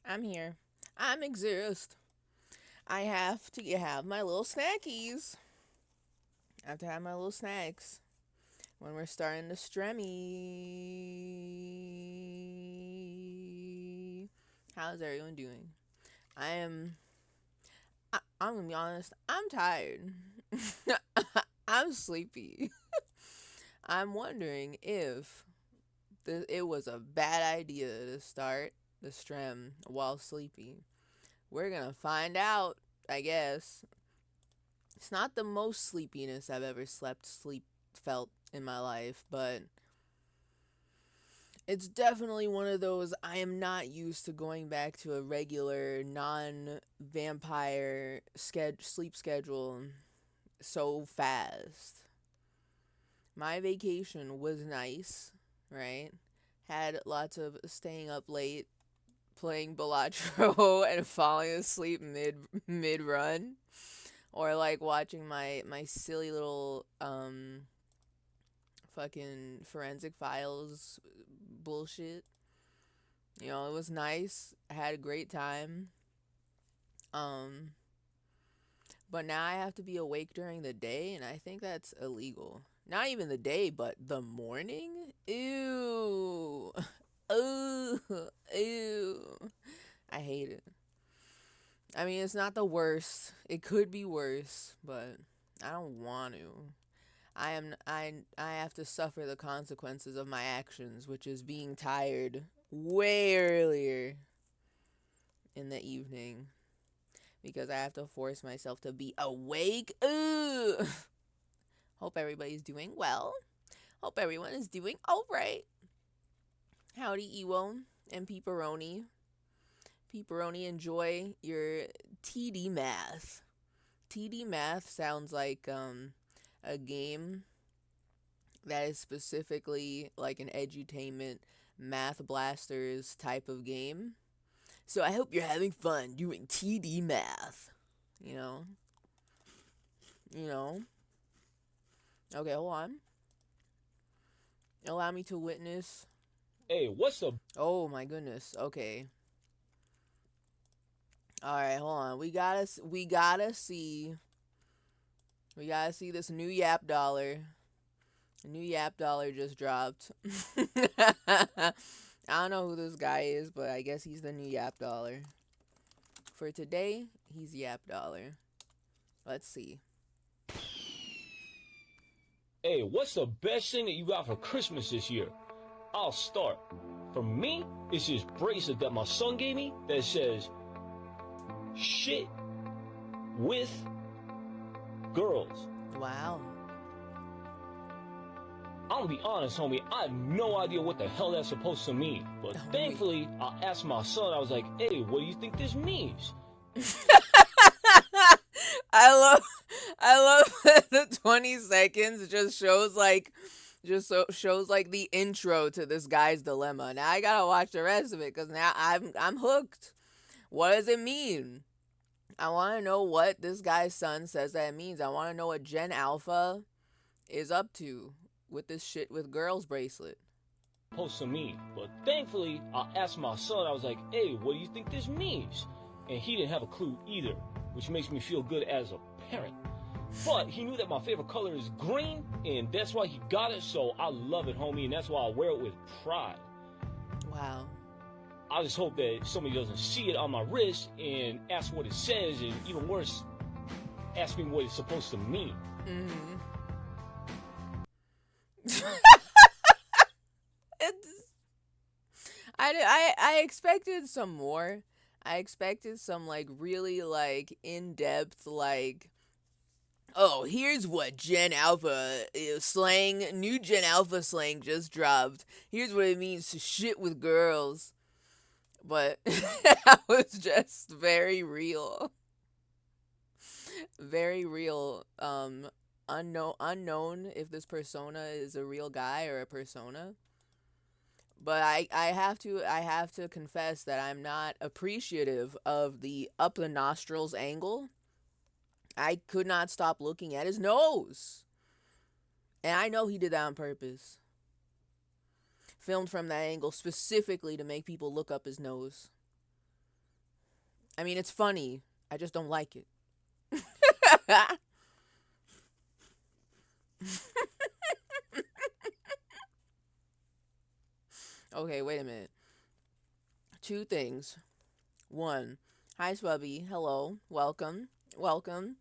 I'm here. I'm exist. I have to have my little snackies. I have to have my little snacks when we're starting the stremmy. How's everyone doing? I am. I'm gonna be honest. I'm tired. I'm sleepy. I'm wondering if it was a bad idea to start the strem while sleepy. We're gonna find out, I guess. It's not the most sleepiness I've ever felt in my life, but it's definitely one of those I am not used to going back to a regular non-vampire sleep schedule so fast. My vacation was nice, right? Had lots of staying up late, playing Balatro and falling asleep mid run, or like watching my silly little fucking forensic files bullshit. You know, it was nice. I had a great time. Um but now I have to be awake during the day, and I think that's illegal. Not even the day, but the morning? Ew. Ooh. Ew. I hate it. I mean, it's not the worst. It could be worse, but I don't want to. I have to suffer the consequences of my actions, which is being tired way earlier in the evening because I have to force myself to be awake. Ugh. Hope everybody's doing well. Hope everyone is doing all right. Howdy, Ewo and Peeperoni. Peeperoni, enjoy your TD math. TD math sounds like a game that is specifically like an edutainment math blasters type of game. So I hope you're having fun doing TD math. You know? You know? Okay, hold on. Allow me to witness. Hey, what's up? Oh my goodness. Okay. All right, hold on. We gotta see this new Yap dollar. A new Yap dollar just dropped. I don't know who this guy is, but I guess he's the new Yap dollar. For today, he's Yap dollar. Let's see. Hey, what's the best thing that you got for Christmas this year? I'll start. For me, it's this bracelet that my son gave me that says shit with girls. Wow. I'm gonna be honest, homie, I have no idea what the hell that's supposed to mean. But thankfully, I asked my son, I was like, hey, what do you think this means? I love I love that the 20 seconds shows like the intro to this guy's dilemma. Now I gotta watch the rest of it because now I'm hooked. What does it mean? I want to know what this guy's son says that it means. I want to know what Gen Alpha is up to with this shit with girls bracelet. Supposed to mean. But thankfully, I asked my son, I was like, hey, what do you think this means? And he didn't have a clue either, which makes me feel good as a parent. But he knew that my favorite color is green, and that's why he got it, so I love it, homie, and that's why I wear it with pride. Wow. I just hope that somebody doesn't see it on my wrist and ask what it says, and even worse, ask me what it's supposed to mean. Mm-hmm. I expected some more. I expected some like really like in depth like, oh, here's what Gen Alpha slang, new Gen Alpha slang just dropped. Here's what it means to shit with girls. But that was just very real. Very real. Unknown if this persona is a real guy or a persona. But I have to confess that I'm not appreciative of the up the nostrils angle. I could not stop looking at his nose. And I know he did that on purpose. Filmed from that angle specifically to make people look up his nose. I mean, it's funny. I just don't like it. Okay, wait a minute. Two things. One, hi Swubby. Hello. Welcome. Welcome.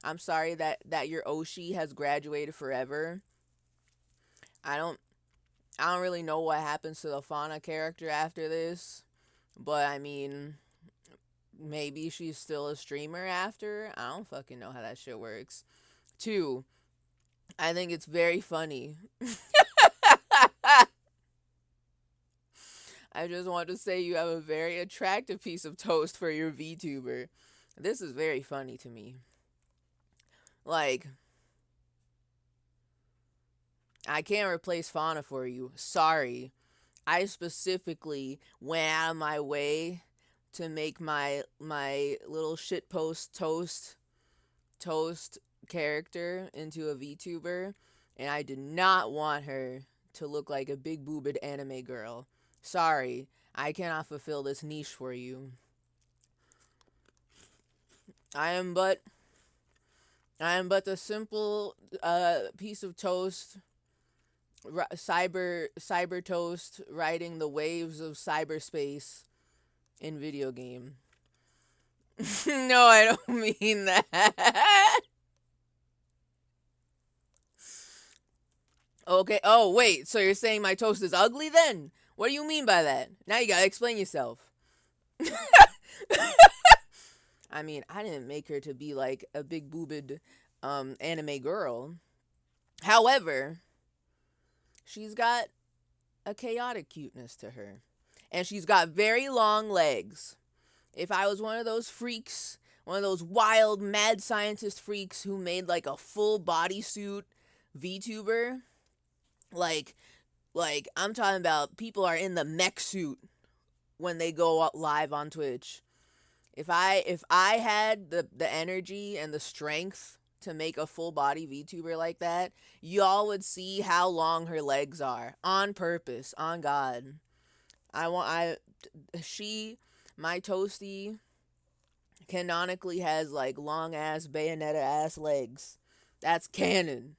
I'm sorry that your Oshi has graduated forever. I don't I don't really know what happens to the Fauna character after this, but I mean, maybe she's still a streamer after. I don't fucking know how that shit works. Two, I think it's very funny. I just want to say you have a very attractive piece of toast for your VTuber. This is very funny to me. Like, I can't replace Fauna for you. Sorry. I specifically went out of my way to make my little shitpost toast character into a VTuber, and I did not want her to look like a big boobed anime girl. Sorry, I cannot fulfill this niche for you. I am but I am but a simple piece of toast, cyber toast riding the waves of cyberspace in video game. No, I don't mean that. Okay. Oh, wait. So you're saying my toast is ugly then? What do you mean by that? Now you gotta explain yourself. I mean, I didn't make her to be like a big boobed anime girl. However, she's got a chaotic cuteness to her. And she's got very long legs. If I was one of those freaks, one of those wild mad scientist freaks who made like a full bodysuit VTuber, like I'm talking about people are in the mech suit when they go live on Twitch. If I had the energy and the strength to make a full body VTuber like that, y'all would see how long her legs are on purpose, on God. I want I she my toasty canonically has like long ass bayonetta ass legs. That's canon.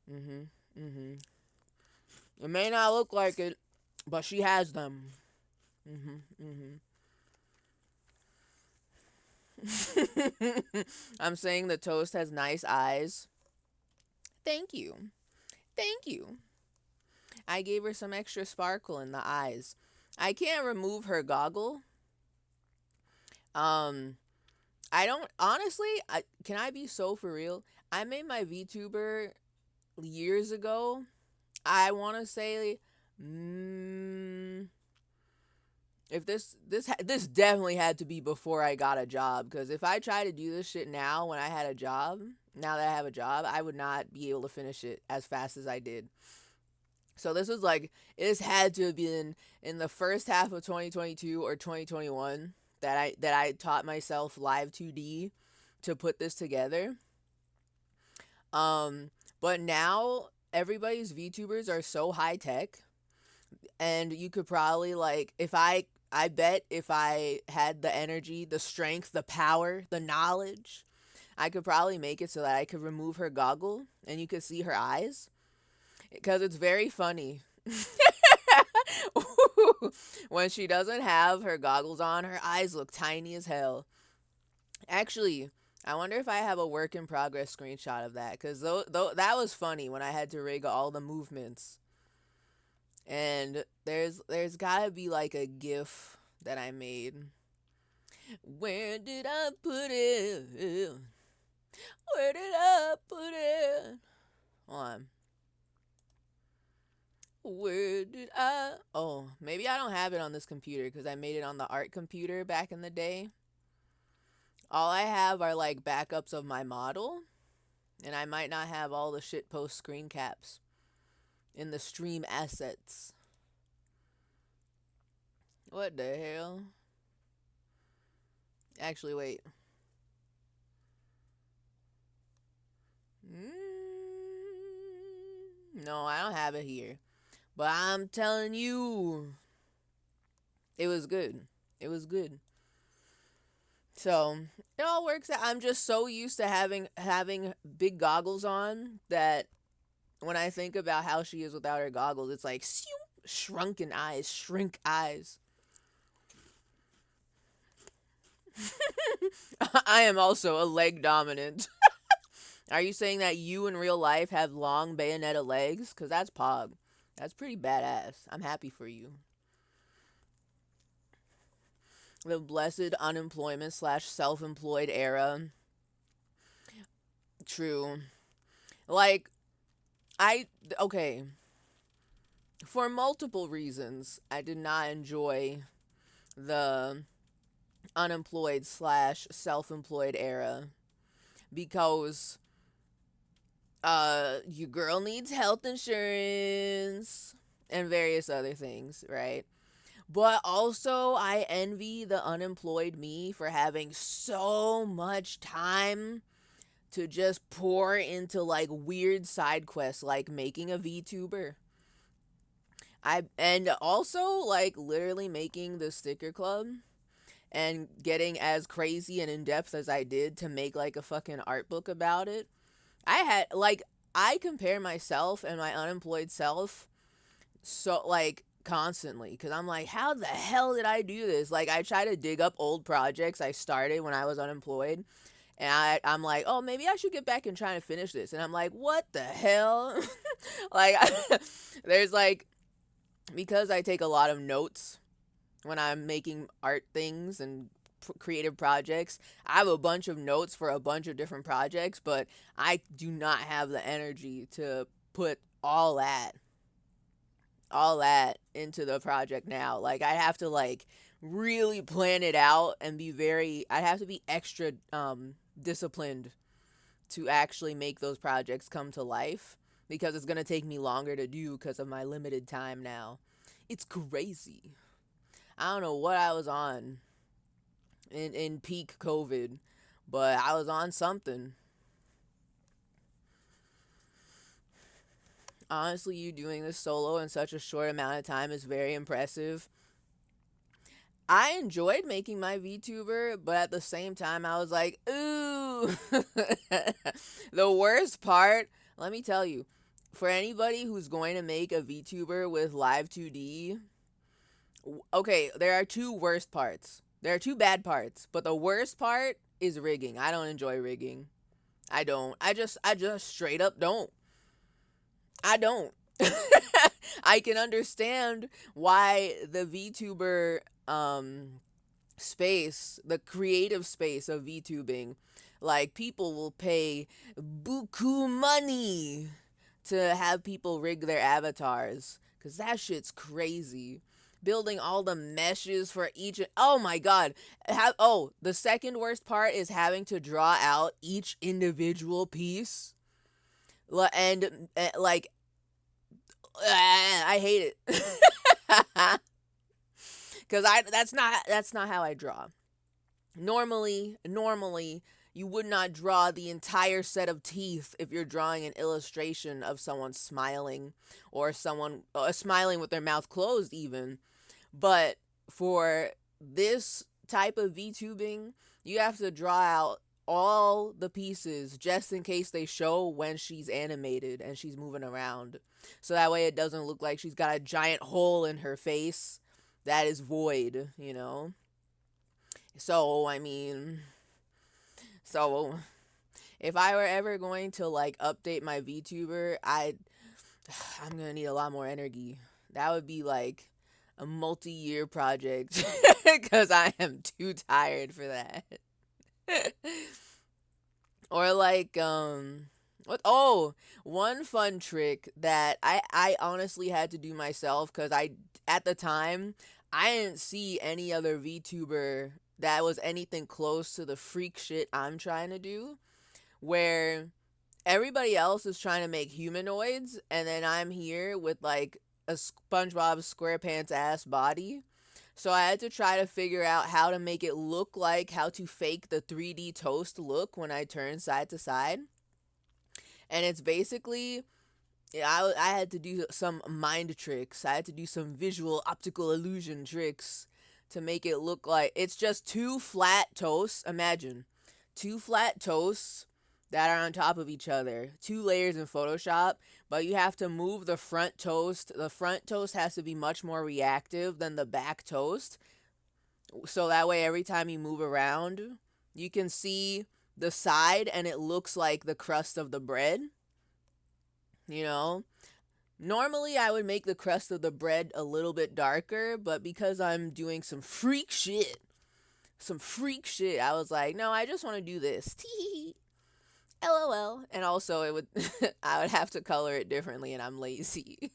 Mhm. Mhm. It may not look like it, but she has them. Mhm. Mhm. I'm saying the toast has nice eyes. Thank you. Thank you. I gave her some extra sparkle in the eyes. I can't remove her goggle. Um I don't honestly, can I be so for real? I made my VTuber years ago. I want to say mm, if this definitely had to be before I got a job, because if I try to do this shit now when I had a job, now that I have a job, I would not be able to finish it as fast as I did. So this was like this had to have been in the first half of 2022 or 2021 that I taught myself live 2D to put this together. Um but now everybody's VTubers are so high tech, and you could probably like if I bet if I had the energy, the strength, the power, the knowledge, I could probably make it so that I could remove her goggle and you could see her eyes, because it's very funny. When she doesn't have her goggles on, her eyes look tiny as hell. Actually, I wonder if I have a work in progress screenshot of that, because that was funny when I had to rig all the movements. And there's gotta be like a GIF that I made. Where did I put it? Where did I put it? Hold on. Where did I? Oh, maybe I don't have it on this computer because I made it on the art computer back in the day. All I have are like backups of my model, and I might not have all the shitpost screen caps in the stream assets. What the hell? Actually, wait. No, I don't have it here. But I'm telling you, it was good. It was good. So it all works out. I'm just so used to having big goggles on that when I think about how she is without her goggles, it's like shrunken eyes, shrink eyes. I am also a leg dominant. Are you saying that you in real life have long bayonetta legs? Because that's pog. That's pretty badass. I'm happy for you. The blessed unemployment slash self employed era. True. Like, I, okay. For multiple reasons, I did not enjoy the unemployed slash self employed era because your girl needs health insurance and various other things, right? But also, I envy the unemployed me for having so much time to just pour into like weird side quests like making a VTuber. And also like literally making the sticker club and getting as crazy and in depth as I did to make like a fucking art book about it. I had like I compare myself and my unemployed self so like constantly because I'm like, how the hell did I do this? Like I try to dig up old projects I started when I was unemployed. And I'm like, oh, maybe I should get back and try to finish this. And I'm like, what the hell? like, there's like, because I take a lot of notes when I'm making art things and creative projects. I have a bunch of notes for a bunch of different projects, but I do not have the energy to put all that into the project now. Like I have to like really plan it out and be very I have to be extra disciplined to actually make those projects come to life because it's going to take me longer to do because of my limited time now. It's crazy. I don't know what I was on in peak COVID, but I was on something. Honestly, you doing this solo in such a short amount of time is very impressive. I enjoyed making my VTuber, but at the same time, I was like, ooh. The worst part, let me tell you, for anybody who's going to make a VTuber with Live 2D, okay, there are two worst parts. There are two bad parts, but the worst part is rigging. I don't enjoy rigging. I don't. I just straight up don't. I don't. I can understand why the VTuber space, the creative space of VTubing, like people will pay buku money to have people rig their avatars cuz that shit's crazy. Building all the meshes for each oh my god. The second worst part is having to draw out each individual piece. And like I hate it. Cuz I that's not how I draw. Normally you would not draw the entire set of teeth if you're drawing an illustration of someone smiling or someone smiling with their mouth closed even. But for this type of VTubing, you have to draw out all the pieces just in case they show when she's animated and she's moving around. So that way it doesn't look like she's got a giant hole in her face that is void, you know? So, I mean, so if I were ever going to like update my VTuber, I'm going to need a lot more energy. That would be like a multi-year project cuz I am too tired for that. Or like what one fun trick that I honestly had to do myself cuz I at the time I didn't see any other VTuber that was anything close to the freak shit I'm trying to do where everybody else is trying to make humanoids and then I'm here with like a SpongeBob SquarePants ass body. So I had to try to figure out how to make it look like how to fake the 3D toast look when I turn side to side. And it's basically I had to do some mind tricks. I had to do some visual optical illusion tricks to make it look like it's just two flat toasts. Imagine two flat toasts that are on top of each other, two layers in Photoshop, but you have to move the front toast. The front toast has to be much more reactive than the back toast. So that way, every time you move around, you can see the side and it looks like the crust of the bread. You know, normally I would make the crust of the bread a little bit darker, but because I'm doing some freak shit, I was like, no, I just want to do this. Tee. LOL. And also it would I would have to color it differently and I'm lazy.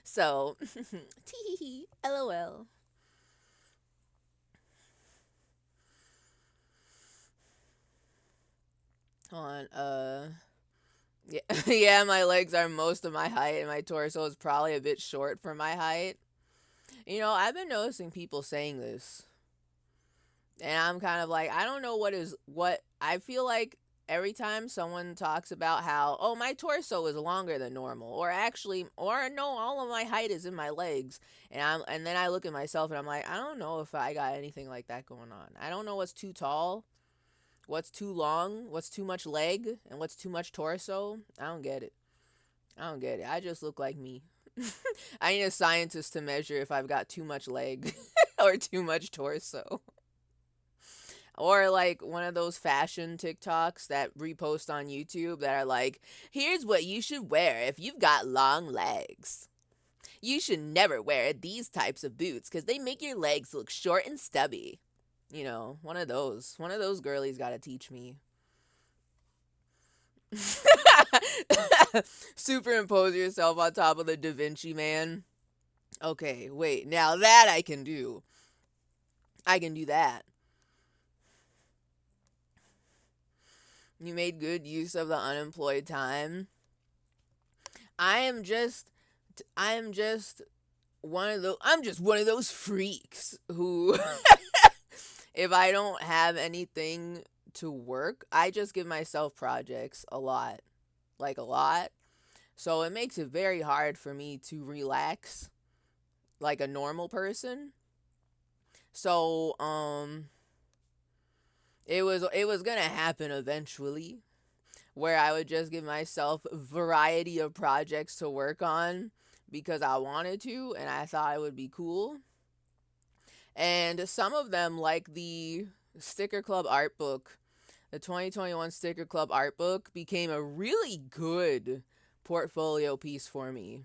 So, tee. LOL. Hold on. Yeah, yeah, my legs are most of my height and my torso is probably a bit short for my height. I've been noticing people saying this. And I'm kind of like, I don't know what I feel like every time someone talks about how, oh, my torso is longer than normal, or no, all of my height is in my legs. And then I look at myself and I'm like, I don't know if I got anything like that going on. I don't know what's too tall, what's too long, what's too much leg, and what's too much torso. I don't get it. I don't get it. I just look like me. I need a scientist to measure if I've got too much leg or too much torso. Or like one of those fashion TikToks that repost on YouTube that are like, here's what you should wear if you've got long legs. You should never wear these types of boots because they make your legs look short and stubby. One of those. One of those girlies got to teach me. Superimpose yourself on top of the Da Vinci Man. Okay, wait. Now that I can do. I can do that. You made good use of the unemployed time. I am just I'm just one of those freaks who if I don't have anything to work, I just give myself projects a lot. Like a lot. So it makes it very hard for me to relax like a normal person. So it was going to happen eventually where I would just give myself a variety of projects to work on because I wanted to and I thought it would be cool. And some of them, like the Sticker Club art book, the 2021 Sticker Club art book, became a really good portfolio piece for me.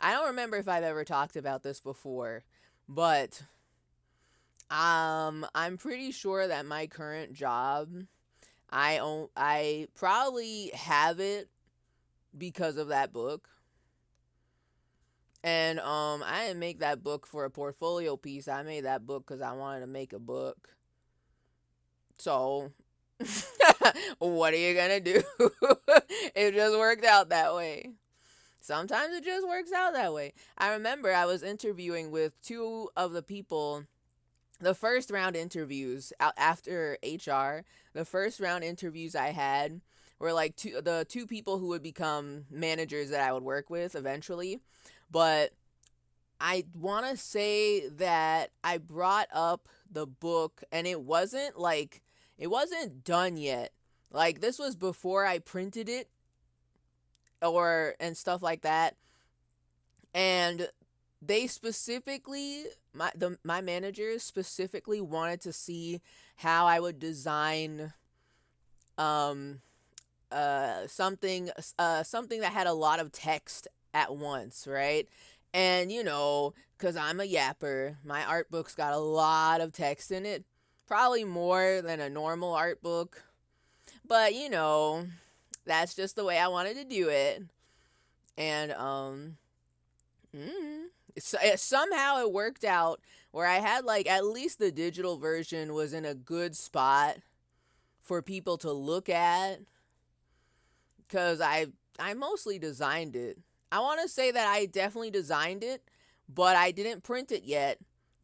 I don't remember if I've ever talked about this before, but I'm pretty sure that my current job, I probably have it because of that book. And I didn't make that book for a portfolio piece. I made that book because I wanted to make a book. So, what are you gonna do? It just worked out that way. Sometimes it just works out that way. I remember I was interviewing with two of the people, the first round interviews after HR. The first round interviews I had were like the two people who would become managers that I would work with eventually. But I want to say that I brought up the book and it wasn't done yet. Like this was before I printed it and stuff like that. And they specifically my managers specifically wanted to see how I would design um something that had a lot of text at once, right? And cuz I'm a yapper, my art book's got a lot of text in it, probably more than a normal art book. But that's just the way I wanted to do it. And somehow it worked out where I had like at least the digital version was in a good spot for people to look at cuz I mostly designed it. I want to say that I definitely designed it, but I didn't print it yet,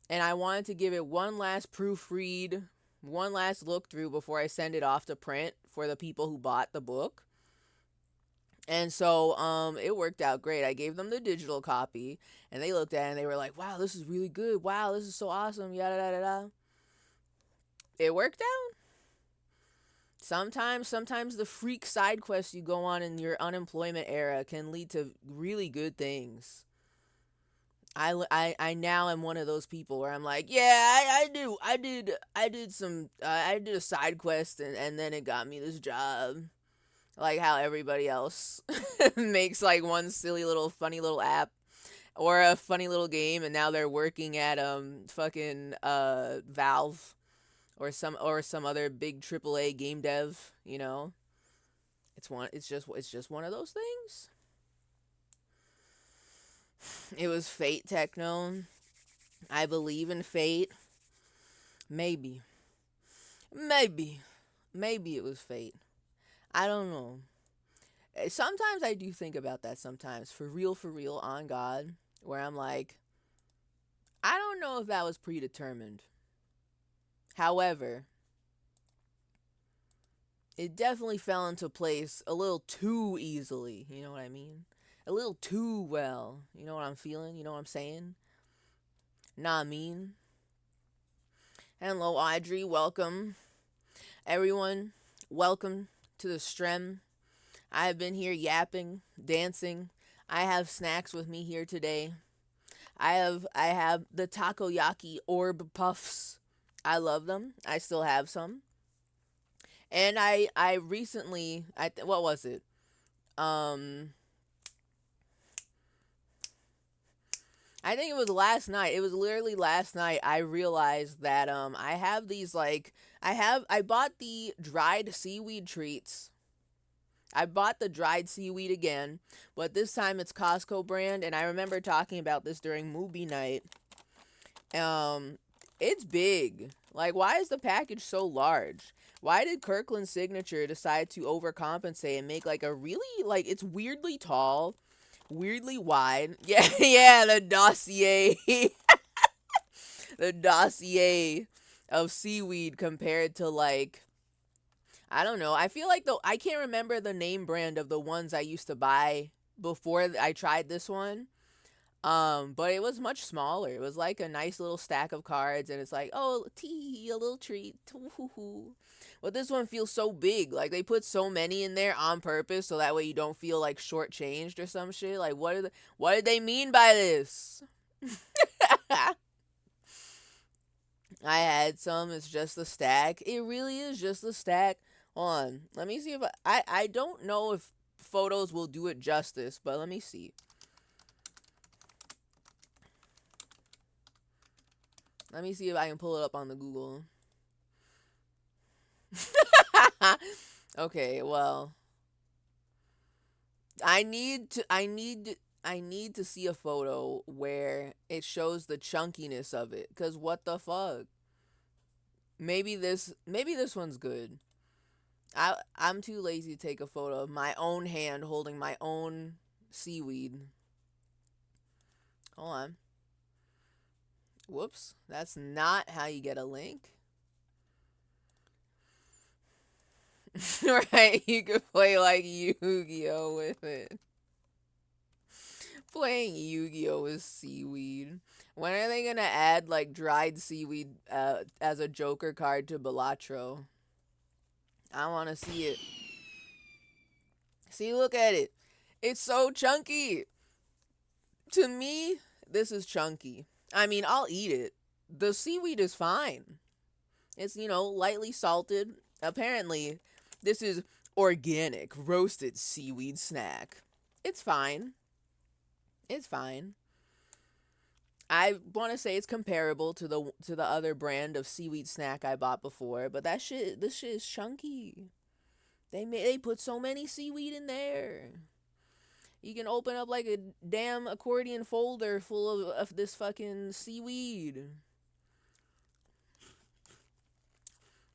and I wanted to give it one last proofread, one last look through before I send it off to print for the people who bought the book. And so it worked out great. I gave them the digital copy and they looked at it and they were like, wow, this is really good. Wow, this is so awesome. Yada yada yada. It worked out. Sometimes the freak side quests you go on in your unemployment era can lead to really good things. I now am one of those people where I'm like, yeah, I did a side quest and then it got me this job. Like how everybody else makes like one silly little funny little app or a funny little game and now they're working at fucking Valve or some other big AAA game dev, you know. It's just one of those things. It was fate, Techno. I believe in fate. Maybe. Maybe. Maybe it was fate. I don't know. Sometimes I do think about that sometimes. For real, on God. Where I'm like, I don't know if that was predetermined. However, it definitely fell into place a little too easily. You know what I mean? A little too well. You know what I'm feeling? You know what I'm saying? Nah, I mean. Hello, Audrey. Welcome. Everyone, welcome to the Strem. I have been here yapping, dancing. I have snacks with me here today. I have the takoyaki orb puffs. I love them. I still have some. And I recently what was it? Um I think it was last night. It was literally last night I realized that I have these like I bought the dried seaweed treats. I bought the dried seaweed again, but this time it's Costco brand and I remember talking about this during movie night. Um it's big. Like why is the package so large? Why did Kirkland Signature decide to overcompensate and make like a really like it's weirdly tall, weirdly wide. Yeah, yeah, the dossier. The dossier of seaweed compared to like I don't know. I feel like though I can't remember the name brand of the ones I used to buy before I tried this one. But it was much smaller. It was like a nice little stack of cards, and it's like, oh, tea, a little treat. Hoo-hoo-hoo. But this one feels so big. Like they put so many in there on purpose, so that way you don't feel like shortchanged or some shit. Like what did they mean by this? I had some. It's just a stack. It really is just a stack. Hold on. Let me see if I don't know if photos will do it justice, but let me see. Let me see if I can pull it up on the Google. Okay, well, I need to see a photo where it shows the chunkiness of it cuz what the fuck? Maybe this one's good. I'm too lazy to take a photo of my own hand holding my own seaweed. Hold on. Whoops. That's not how you get a link. Right, you could play like Yu-Gi-Oh with it. Playing Yu-Gi-Oh with seaweed. When are they gonna add like dried seaweed as a Joker card to Balatro? I want to see it. See, look at it. It's so chunky. To me, this is chunky. I mean, I'll eat it. The seaweed is fine. It's, lightly salted. Apparently, this is organic roasted seaweed snack. It's fine. It's fine. I want to say it's comparable to the other brand of seaweed snack I bought before, but this shit is chunky. They put so many seaweed in there. You can open up like a damn accordion folder full of this fucking seaweed.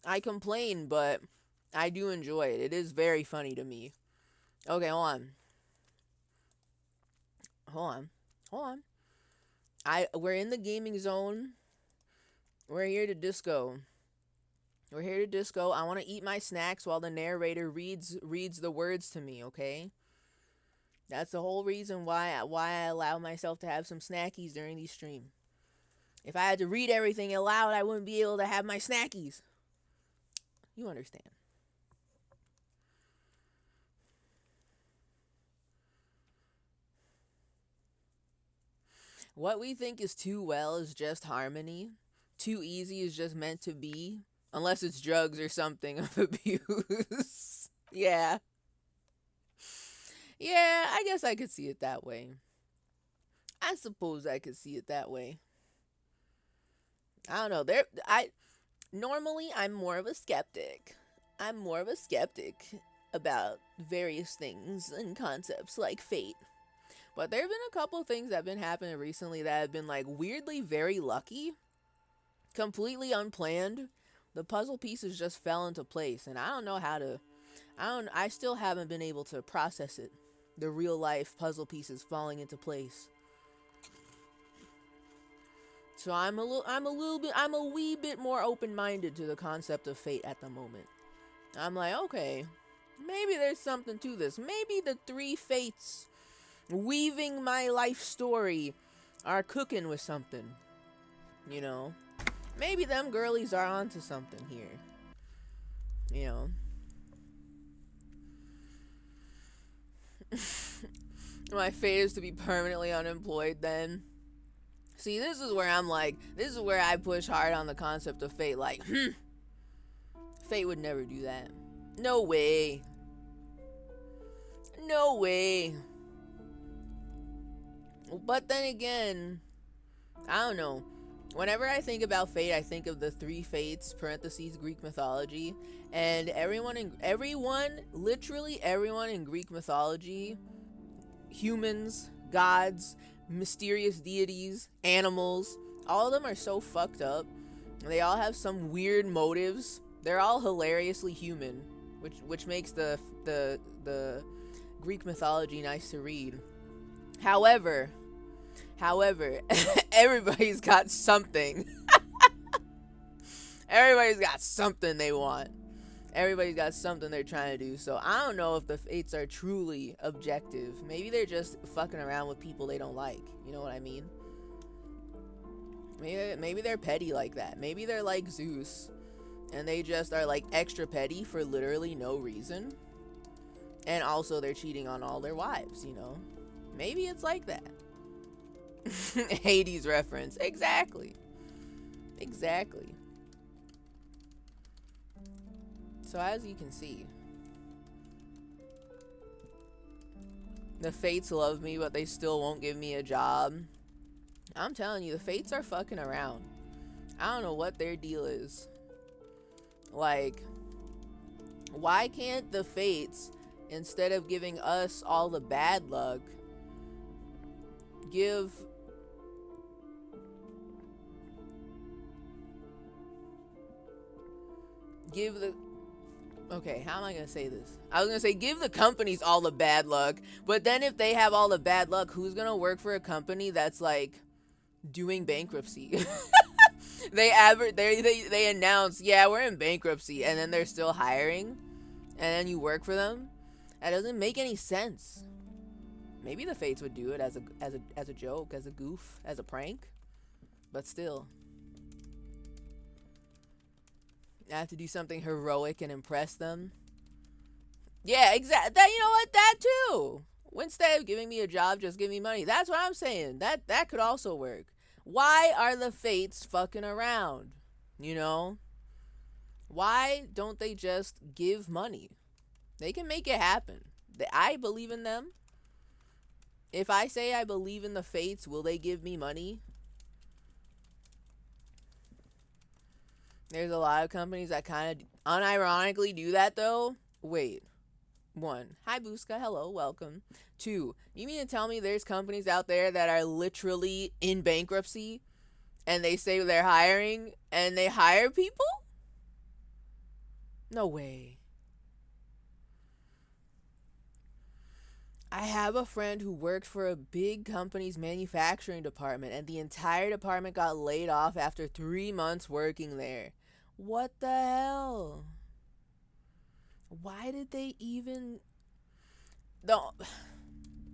I complain, but I do enjoy it. It is very funny to me. Okay, hold on. Hold on. Hold on. We're in the gaming zone. We're here to disco. We're here to disco. I want to eat my snacks while the narrator reads the words to me, okay? That's the whole reason why I allow myself to have some snackies during these streams. If I had to read everything aloud, I wouldn't be able to have my snackies. You understand. What we think is too well is just harmony. Too easy is just meant to be. Unless it's drugs or something of abuse. Yeah. Yeah, I guess I could see it that way. I suppose I could see it that way. I don't know. Normally I'm more of a skeptic. I'm more of a skeptic about various things and concepts like fate. But there have been a couple things that have been happening recently that have been like weirdly very lucky, completely unplanned. The puzzle pieces just fell into place, and I don't know how to. I still haven't been able to process it. The real life puzzle pieces falling into place. So I'm a wee bit more open-minded to the concept of fate at the moment. I'm like, okay, maybe there's something to this. Maybe the three fates weaving my life story are cooking with something. You know, maybe them girlies are onto something here. You know. My fate is to be permanently unemployed then. See, this is where I'm like, this is where I push hard on the concept of fate. Like, fate would never do that. No way. No way. But then again, I don't know. Whenever I think about fate, I think of the three fates (parentheses Greek mythology), and literally everyone in Greek mythology, humans, gods, mysterious deities, animals, all of them are so fucked up. They all have some weird motives. They're all hilariously human, which makes the Greek mythology nice to read. However, everybody's got something. Everybody's got something they want. Everybody's got something they're trying to do. So I don't know if the fates are truly objective. Maybe they're just fucking around with people they don't like. You know what I mean? Maybe they're petty like that. Maybe they're like Zeus, and they just are like extra petty for literally no reason. And also they're cheating on all their wives, you know? Maybe it's like that. Hades reference. Exactly. So as you can see, the fates love me, but they still won't give me a job. I'm telling you, the fates are fucking around. I don't know what their deal is. Like, why can't the fates, instead of giving us all the bad luck, give the okay, how am I gonna say this? I was gonna say give the companies all the bad luck, but then if they have all the bad luck, who's gonna work for a company that's like doing bankruptcy? They announce, yeah, we're in bankruptcy, and then they're still hiring, and then you work for them. That doesn't make any sense. Maybe the fates would do it as a joke, as a goof, as a prank, but still. I have to do something heroic and impress them. Yeah, exactly. That, you know what? That too. Instead of giving me a job, just give me money. That's what I'm saying. That could also work. Why are the fates fucking around? You know? Why don't they just give money? They can make it happen. I believe in them. If I say I believe in the fates, will they give me money? There's a lot of companies that kind of unironically do that, though. Wait. 1. Hi, Buska. Hello. Welcome. 2. You mean to tell me there's companies out there that are literally in bankruptcy and they say they're hiring and they hire people? No way. I have a friend who worked for a big company's manufacturing department, and the entire department got laid off after 3 months working there. What the hell? Why did they even... Don't...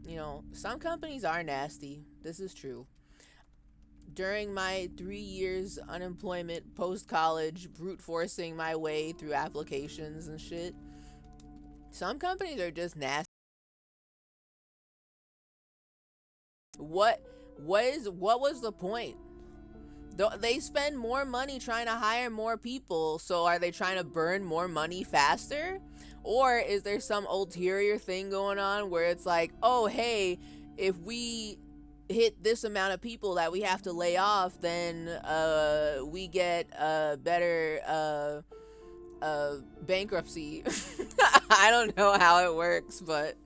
You know, some companies are nasty. This is true. During my 3 years unemployment post college, brute forcing my way through applications and shit, some companies are just nasty. What what was the point? They spend more money trying to hire more people, so are they trying to burn more money faster? Or is there some ulterior thing going on where it's like, oh, hey, if we hit this amount of people that we have to lay off, then we get a better bankruptcy. I don't know how it works, but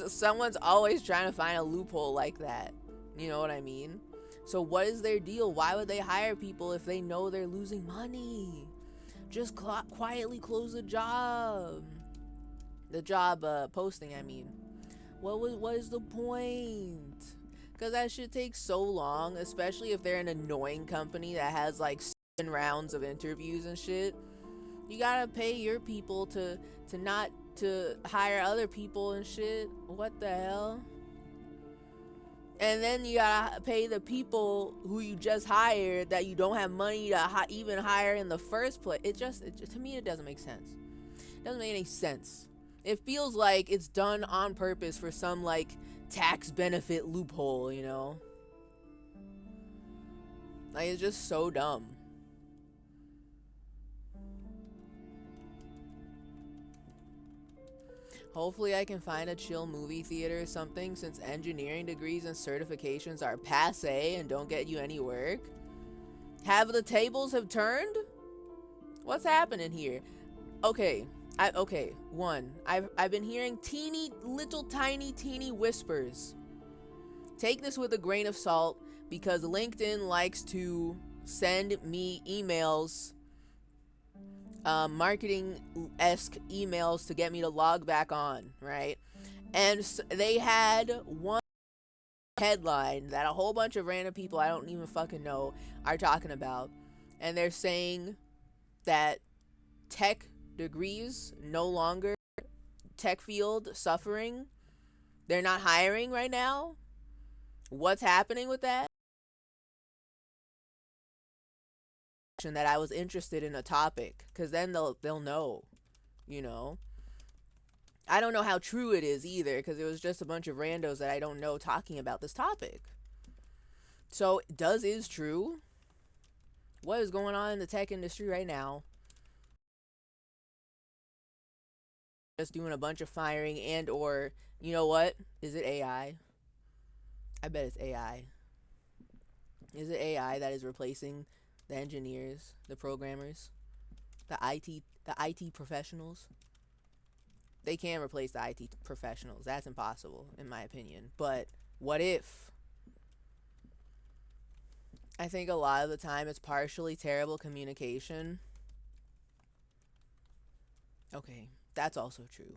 someone's always trying to find a loophole like that. You know what I mean? So what is their deal? Why would they hire people if they know they're losing money? Just quietly close the job. The job posting, I mean. What is the point? Because that shit takes so long, especially if they're an annoying company that has like 7 rounds of interviews and shit. You gotta pay your people to not to hire other people and shit. What the hell? And then you gotta pay the people who you just hired that you don't have money to even hire in the first place. It just to me, it doesn't make sense. It doesn't make any sense. It feels like it's done on purpose for some like tax benefit loophole, you know? Like, it's just so dumb. Hopefully I can find a chill movie theater or something, since engineering degrees and certifications are passe and don't get you any work. Have the tables have turned? What's happening here? Okay. I've been hearing teeny whispers. Take this with a grain of salt, because LinkedIn likes to send me emails, marketing-esque emails to get me to log back on, right? And they had one headline that a whole bunch of random people I don't even fucking know are talking about, and they're saying that tech degrees no longer, tech field suffering, they're not hiring right now. What's happening with that? That I was interested in a topic, because then they'll know, you know. I don't know how true it is either, because it was just a bunch of randos that I don't know talking about this topic. So is true. What is going on in the tech industry right now? Just doing a bunch of firing, and or, you know what? Is it AI? I bet it's AI. Is it AI that is replacing the engineers, the programmers, the IT professionals? They can't replace the IT professionals. That's impossible, in my opinion. But what if? I think a lot of the time it's partially terrible communication. Okay, that's also true.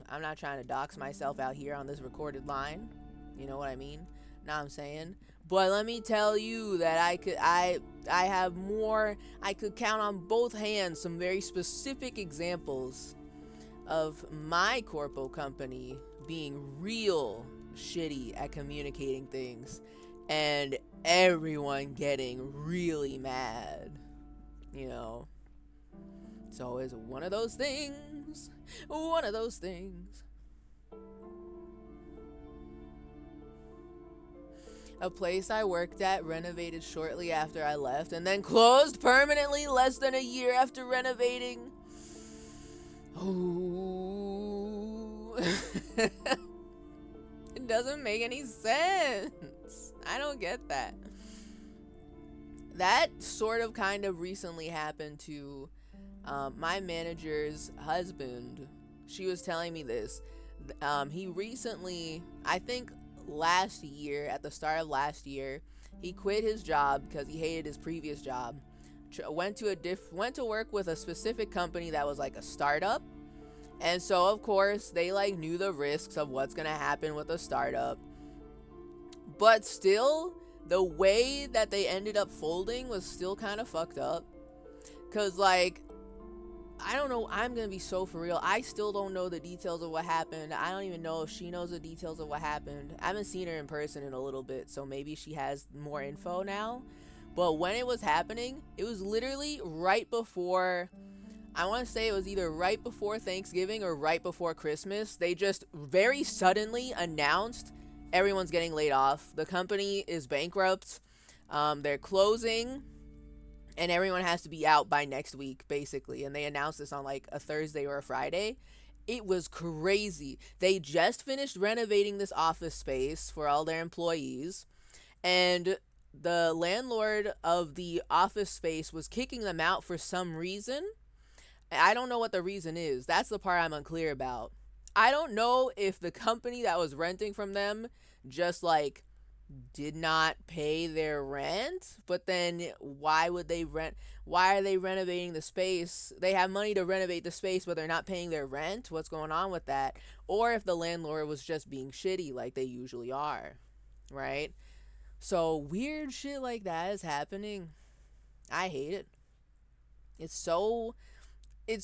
I'm not trying to dox myself out here on this recorded line. You know what I mean? Know what I'm saying? But let me tell you that I have more. I could count on both hands some very specific examples of my corpo company being real shitty at communicating things, and everyone getting really mad. You know, so it's one of those things. One of those things. A place I worked at renovated shortly after I left, and then closed permanently less than a year after renovating. Ooh. It doesn't make any sense. I don't get that. that sort of kind of recently happened to my manager's husband. She was telling me this. He recently, I think last year, at the start of last year, he quit his job because he hated his previous job. Went to work with a specific company that was like a startup. And so of course they like knew the risks of what's going to happen with a startup. But still, the way that they ended up folding was still kind of fucked up. Cause like, I don't know, I'm gonna be so for real. I still don't know the details of what happened. I don't even know if she knows the details of what happened. I haven't seen her in person in a little bit, so maybe she has more info now. But when it was happening, it was literally right before, I want to say it was either right before Thanksgiving or right before Christmas. They just very suddenly announced everyone's getting laid off. The company is bankrupt. They're closing, and everyone has to be out by next week, basically. And they announced this on like a Thursday or a Friday. It was crazy. They just finished renovating this office space for all their employees, and the landlord of the office space was kicking them out for some reason. I don't know what the reason is. That's the part I'm unclear about. I don't know if the company that was renting from them just like did not pay their rent, but then why would they rent? Why are they renovating the space? They have money to renovate the space, but they're not paying their rent. What's going on with that? Or if the landlord was just being shitty like they usually are, right? So weird shit like that is happening. I hate it. It's so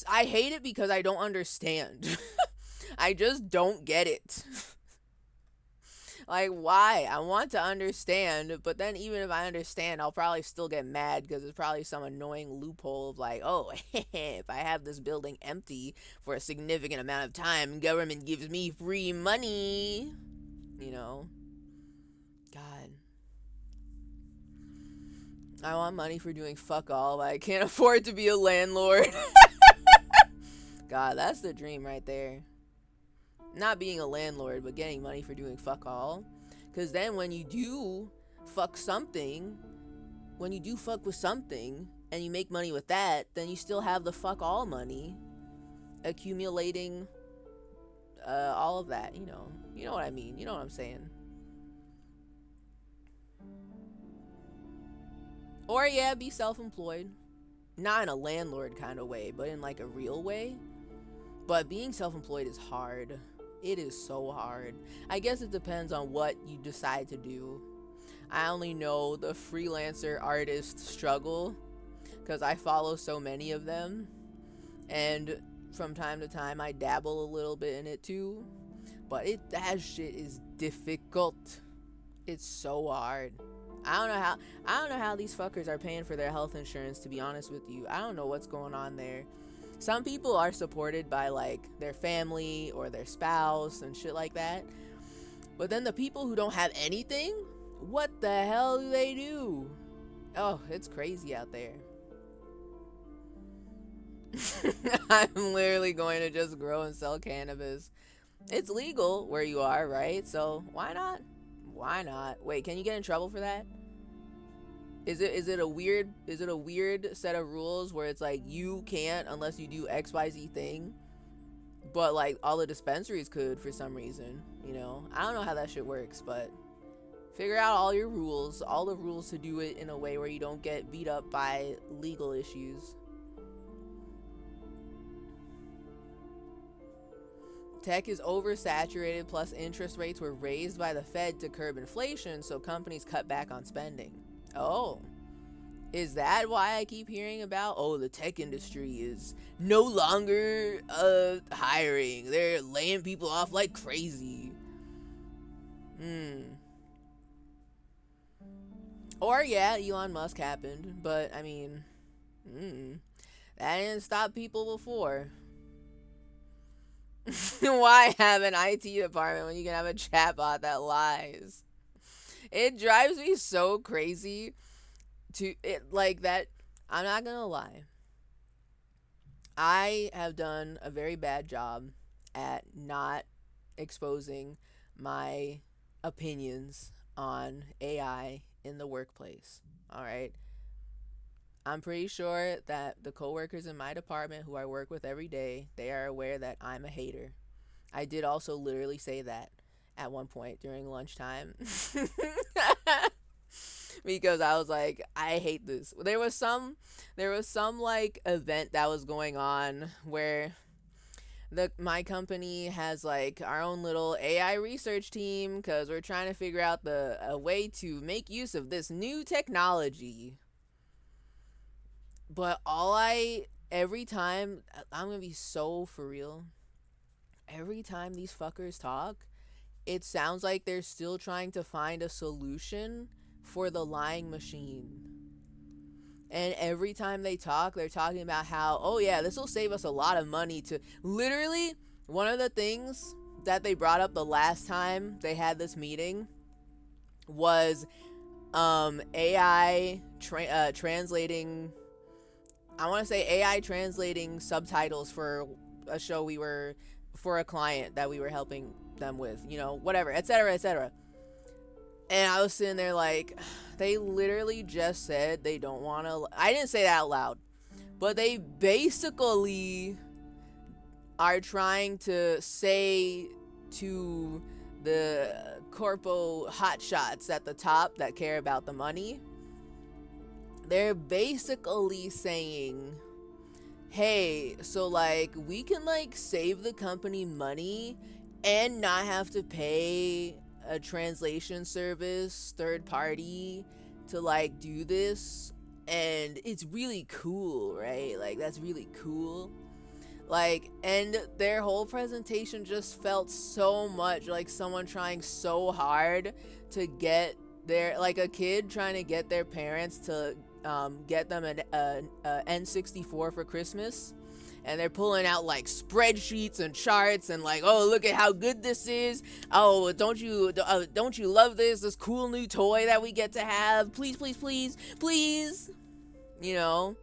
I hate it because I don't understand. I just don't get it. Like, why? I want to understand, but then even if I understand, I'll probably still get mad because it's probably some annoying loophole of like, oh, if I have this building empty for a significant amount of time, government gives me free money. You know? God. I want money for doing fuck all, but I can't afford to be a landlord. God, that's the dream right there. Not being a landlord, but getting money for doing fuck all. Because then when you do fuck something, when you do fuck with something and you make money with that, then you still have the fuck all money accumulating all of that, you know. You know what I mean. You know what I'm saying. Or yeah, be self-employed. Not in a landlord kind of way, but in like a real way. But being self-employed is hard. It is so hard. I guess it depends on what you decide to do. I only know the freelancer artist struggle because I follow so many of them. And from time to time I dabble a little bit in it too. But that shit is difficult. It's so hard. I don't know how these fuckers are paying for their health insurance, to be honest with you. I don't know what's going on there. Some people are supported by like their family or their spouse and shit like that. But then the people who don't have anything, what the hell do they do? Oh, it's crazy out there. I'm literally going to just grow and sell cannabis. It's legal where you are, right? So why not? Why not? Wait, can you get in trouble for that? Is it a weird set of rules where it's like you can't unless you do XYZ thing, but like all the dispensaries could for some reason, you know? I don't know how that shit works, but figure out all your rules, all the rules to do it in a way where you don't get beat up by legal issues. Tech is oversaturated, plus interest rates were raised by the Fed to curb inflation, so companies cut back on spending. Oh, is that why I keep hearing about, oh, the tech industry is no longer hiring. They're laying people off like crazy. Or yeah, Elon Musk happened, but I mean, that didn't stop people before. Why have an IT department when you can have a chatbot that lies? It drives me so crazy to it like that. I'm not gonna lie. I have done a very bad job at not exposing my opinions on AI in the workplace. All right. I'm pretty sure that the coworkers in my department who I work with every day, they are aware that I'm a hater. I did also literally say that at one point during lunchtime. Because I was like, I hate this. There was some like event that was going on where the my company has like our own little AI research team because we're trying to figure out the a way to make use of this new technology. But every time I'm gonna be so for real. Every time these fuckers talk, it sounds like they're still trying to find a solution for the lying machine. And every time they talk, they're talking about how, oh yeah, this will save us a lot of money to literally one of the things that they brought up the last time they had this meeting was AI translating. I want to say AI translating subtitles for a show we were for a client that we were helping them with, whatever, etc., etc. And I was sitting there like, they literally just said they don't want to. I didn't say that out loud, but they basically are trying to say to the corpo hotshots at the top that care about the money, they're basically saying, hey, so like we can like save the company money and not have to pay a translation service third party to like do this, and it's really cool, right? Like that's really cool. Like, and their whole presentation just felt so much like someone trying so hard to get like a kid trying to get their parents to get them an N64 for Christmas, and they're pulling out like spreadsheets and charts and like, oh, look at how good this is. Oh, don't you love this cool new toy that we get to have? Please, please, please, please. You know,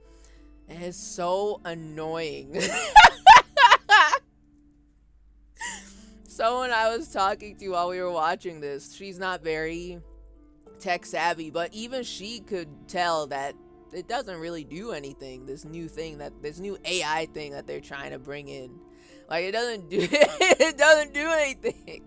and it's so annoying. Someone I was talking to while we were watching this, she's not very tech savvy, but even she could tell that it doesn't really do anything. This new AI thing that they're trying to bring in, like it doesn't do anything.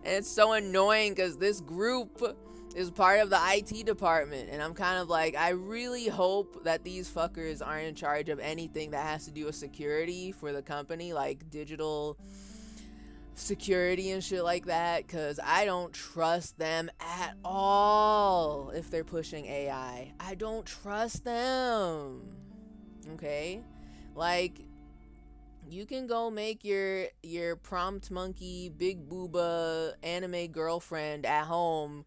And it's so annoying because this group is part of the IT department, and I'm kind of like, I really hope that these fuckers aren't in charge of anything that has to do with security for the company, like digital security and shit like that, because I don't trust them at all if they're pushing AI. I don't trust them. Okay? Like, you can go make your prompt monkey big booba anime girlfriend at home.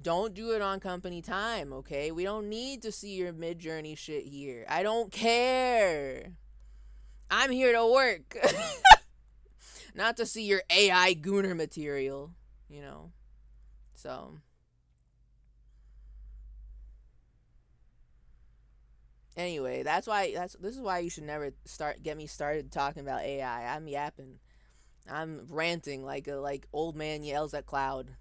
Don't do it on company time, okay? We don't need to see your mid-journey shit here. I don't care. I'm here to work. Not to see your AI gooner material, you know. So anyway, this is why you should never get me started talking about AI. I'm yapping. I'm ranting like a like old man yells at cloud.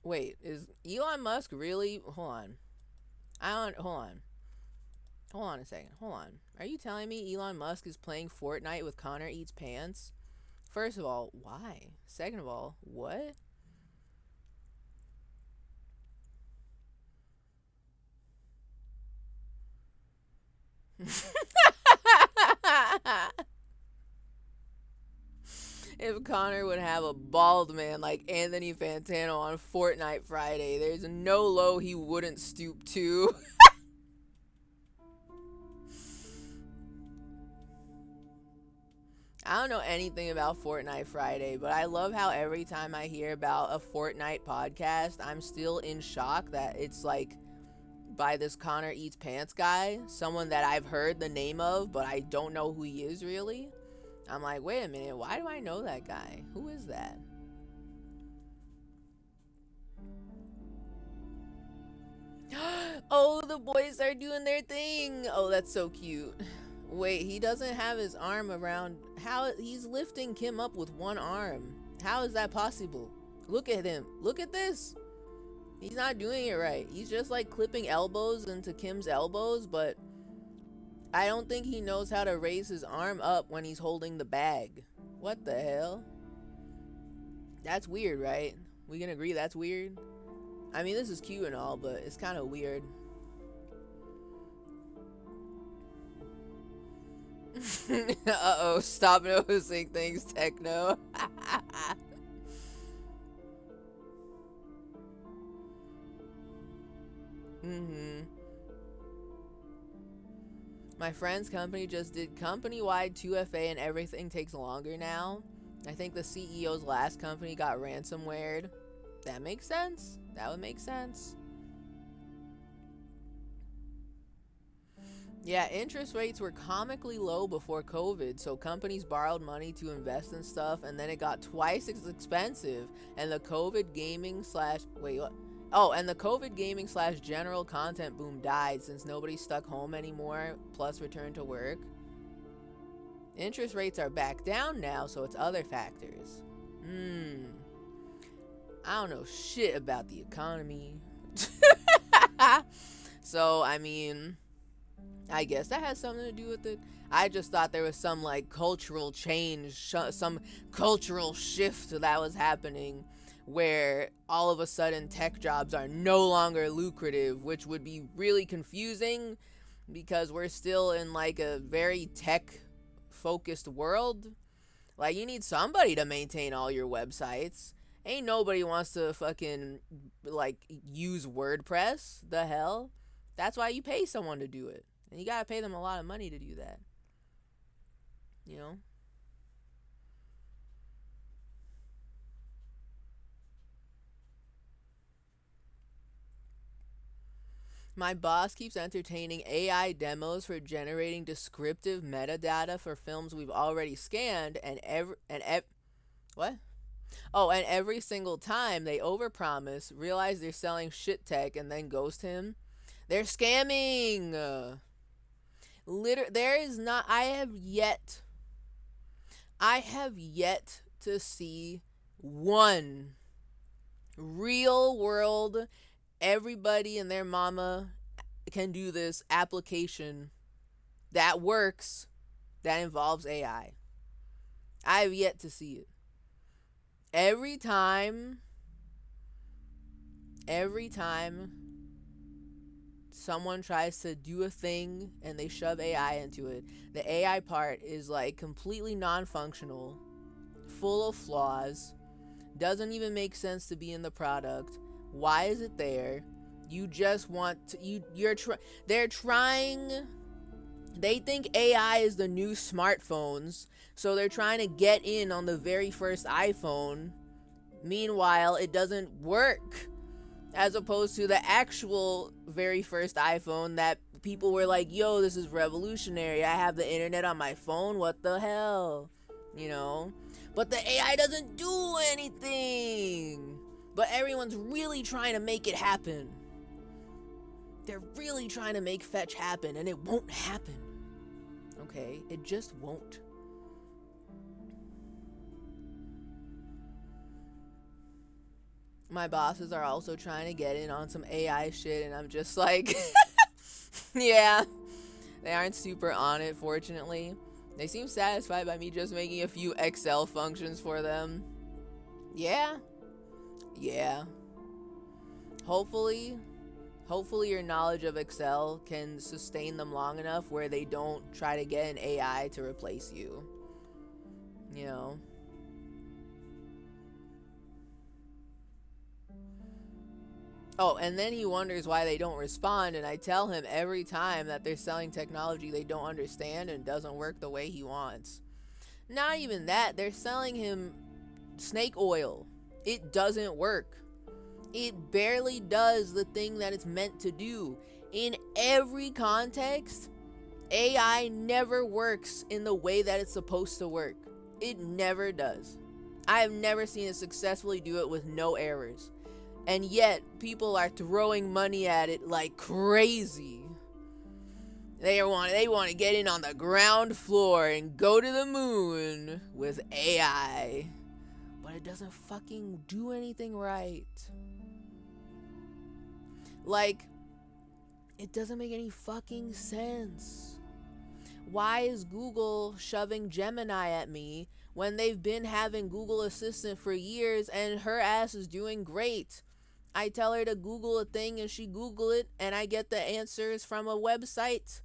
Wait, is Elon Musk really? Hold on. I don't. Hold on. Hold on a second. Hold on. Are you telling me Elon Musk is playing Fortnite with Connor Eats Pants? First of all, why? Second of all, what? If Connor would have a bald man like Anthony Fantano on Fortnite Friday, there's no low he wouldn't stoop to. I don't know anything about Fortnite Friday, but I love how every time I hear about a Fortnite podcast, I'm still in shock that it's like by this Connor Eats Pants guy, someone that I've heard the name of, but I don't know who he is really. I'm like, wait a minute, why do I know that guy? Who is that? Oh, the boys are doing their thing. Oh, that's so cute. Wait, he doesn't have his arm around. How he's lifting Kim up with one arm? How is that possible? Look at him. Look at this. He's not doing it right. He's just like clipping elbows into Kim's elbows, but I don't think he knows how to raise his arm up when he's holding the bag. What the hell? That's weird, right? We can agree that's weird? I mean, this is cute and all, but it's kind of weird. Uh-oh, stop noticing things, Techno. Mm-hmm. My friend's company just did company-wide 2FA and everything takes longer now. I think the CEO's last company got ransomwared. That makes sense. That would make sense. Yeah, interest rates were comically low before COVID, so companies borrowed money to invest in stuff, and then it got twice as expensive, and the COVID gaming slash... Wait, what? Oh, and the COVID gaming slash general content boom died since nobody's stuck home anymore, plus returned to work. Interest rates are back down now, so it's other factors. I don't know shit about the economy. So, I mean, I guess that has something to do with it. I just thought there was some, like, cultural change, some cultural shift that was happening where all of a sudden tech jobs are no longer lucrative, which would be really confusing because we're still in, like, a very tech-focused world. Like, you need somebody to maintain all your websites. Ain't nobody wants to fucking, like, use WordPress. The hell? That's why you pay someone to do it. And you gotta pay them a lot of money to do that. You know? My boss keeps entertaining AI demos for generating descriptive metadata for films we've already scanned, what? Oh, and every single time they overpromise, realize they're selling shit tech, and then ghost him. They're scamming. There is not. I have yet to see one real world, everybody and their mama can do this application that works that involves AI. I have yet to see it. Every time someone tries to do a thing and they shove AI into it, the AI part is like completely non-functional, full of flaws, doesn't even make sense to be in the product. Why is it there? You just want to, they're trying, they think AI is the new smartphones, so they're trying to get in on the very first iPhone. Meanwhile, it doesn't work. As opposed to the actual very first iPhone that people were like, yo, this is revolutionary. I have the internet on my phone. What the hell? You know? But the AI doesn't do anything. But everyone's really trying to make it happen. They're really trying to make fetch happen, and it won't happen. Okay? It just won't. My bosses are also trying to get in on some AI shit, and I'm just like, yeah, they aren't super on it, fortunately. They seem satisfied by me just making a few Excel functions for them. Yeah. Hopefully your knowledge of Excel can sustain them long enough where they don't try to get an AI to replace you. You know? Oh, and then he wonders why they don't respond, and I tell him every time that they're selling technology they don't understand and doesn't work the way he wants. Not even that, they're selling him snake oil. It doesn't work. It barely does the thing that it's meant to do. In every context, AI never works in the way that it's supposed to work. It never does. I have never seen it successfully do it with no errors. And yet, people are throwing money at it like crazy. They want to get in on the ground floor and go to the moon with AI. But it doesn't fucking do anything right. Like, it doesn't make any fucking sense. Why is Google shoving Gemini at me when they've been having Google Assistant for years and her ass is doing great? I tell her to Google a thing and she Google it and I get the answers from a website.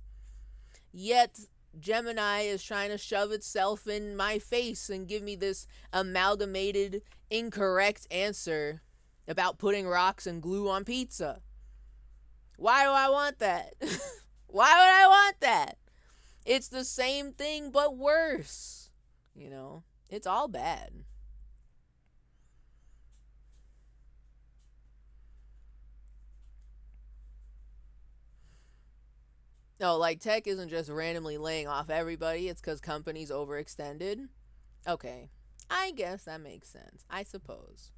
Yet Gemini is trying to shove itself in my face and give me this amalgamated incorrect answer about putting rocks and glue on pizza. Why do I want that? Why would I want that? It's the same thing but worse. You know, it's all bad. No, like tech isn't just randomly laying off everybody, it's because companies overextended. Okay, I guess that makes sense. I suppose.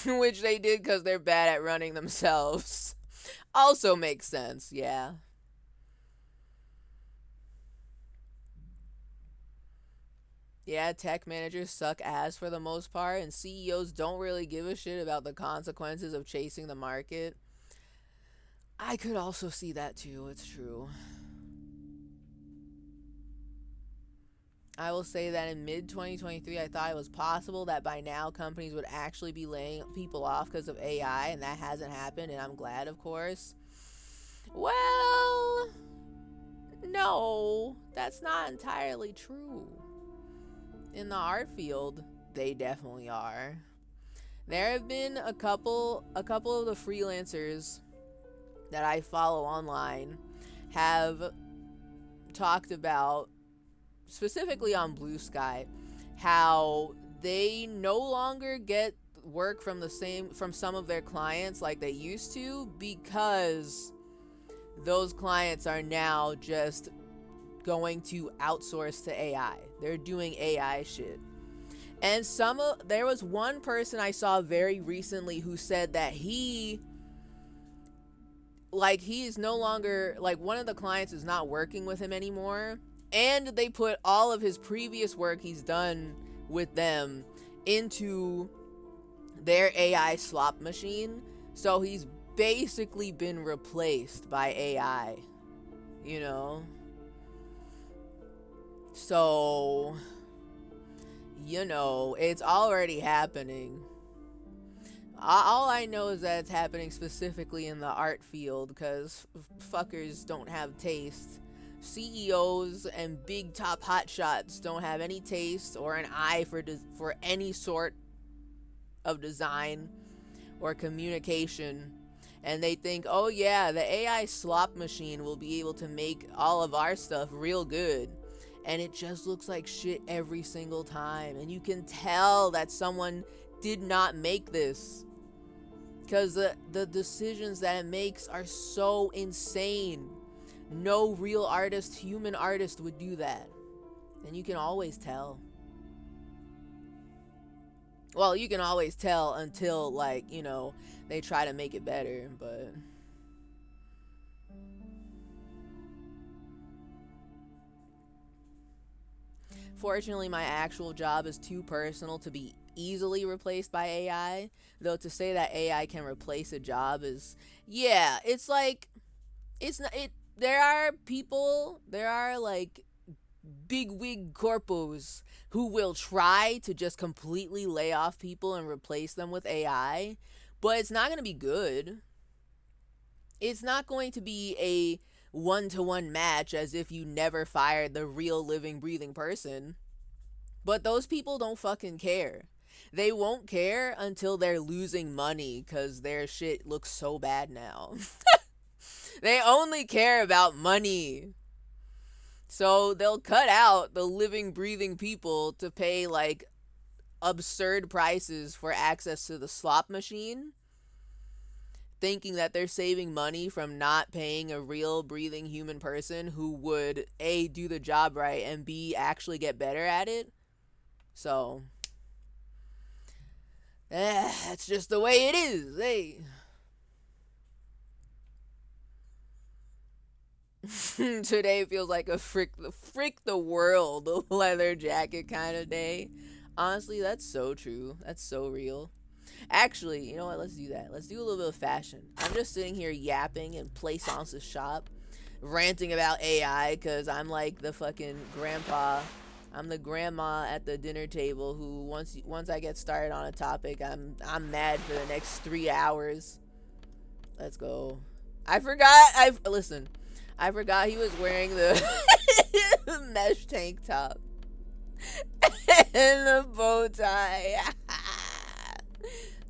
Which they did because they're bad at running themselves. Also makes sense, yeah. Yeah, tech managers suck ass for the most part, and CEOs don't really give a shit about the consequences of chasing the market. I could also see that too, it's true. I will say that in mid 2023, I thought it was possible that by now companies would actually be laying people off because of AI, and that hasn't happened, and I'm glad, of course. Well, no, that's not entirely true. In the art field, they definitely are. There have been a couple of the freelancers that I follow online have talked about, specifically on Blue Sky, how they no longer get work from some of their clients like they used to because those clients are now just going to outsource to AI. They're doing AI shit. And there was one person I saw very recently who said that he's no longer, like, one of the clients is not working with him anymore, and they put all of his previous work he's done with them into their AI slop machine. So he's basically been replaced by AI, you know? So, it's already happening. All I know is that it's happening specifically in the art field because fuckers don't have taste. CEOs and big top hotshots don't have any taste or an eye for any sort of design or communication. And they think, oh yeah, the AI slop machine will be able to make all of our stuff real good. And it just looks like shit every single time. And you can tell that someone did not make this. Because the decisions that it makes are so insane. No real artist, human artist would do that. And you can always tell. Well, you can always tell until, they try to make it better, but... Fortunately, my actual job is too personal to be easily replaced by AI. Though to say that AI can replace a job is, yeah, it's like, it's not, it, there are like big wig corpos who will try to just completely lay off people and replace them with AI, but it's not going to be good. It's not going to be a one-to-one match as if you never fired the real living breathing person. But those people don't fucking care. They won't care until they're losing money because their shit looks so bad now. They only care about money. So they'll cut out the living, breathing people to pay like absurd prices for access to the slot machine, thinking that they're saving money from not paying a real, breathing human person who would A, do the job right, and B, actually get better at it. So, that's just the way it is, hey. Today feels like a frick the world leather jacket kind of day. Honestly, that's so true. That's so real. Actually, you know what? Let's do that. Let's do a little bit of fashion. I'm just sitting here yapping in Plaisance shop, ranting about AI because I'm like the fucking grandpa. I'm the grandma at the dinner table who once I get started on a topic, I'm mad for the next 3 hours. Let's go. I forgot. I listen. I forgot he was wearing the mesh tank top and the bow tie.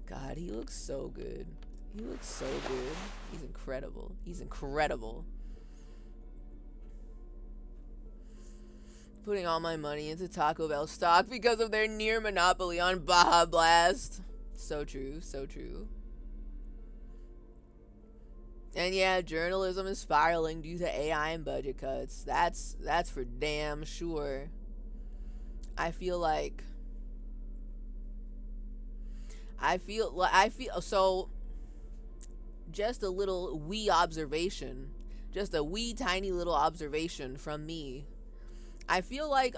God, he looks so good. He looks so good. He's incredible. He's incredible. Putting all my money into Taco Bell stock because of their near monopoly on Baja Blast. So true. So true. And yeah, journalism is spiraling due to AI and budget cuts. That's for damn sure. I feel like I feel so just a little wee observation, just a wee tiny little observation from me. I feel like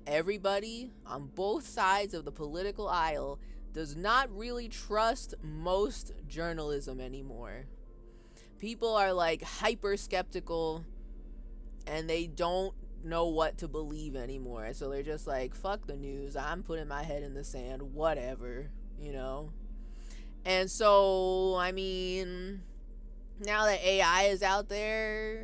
everybody on both sides of the political aisle does not really trust most journalism anymore. People are like hyper skeptical and they don't know what to believe anymore. So they're just like, fuck the news. I'm putting my head in the sand, whatever, you know? And so, I mean, now that AI is out there,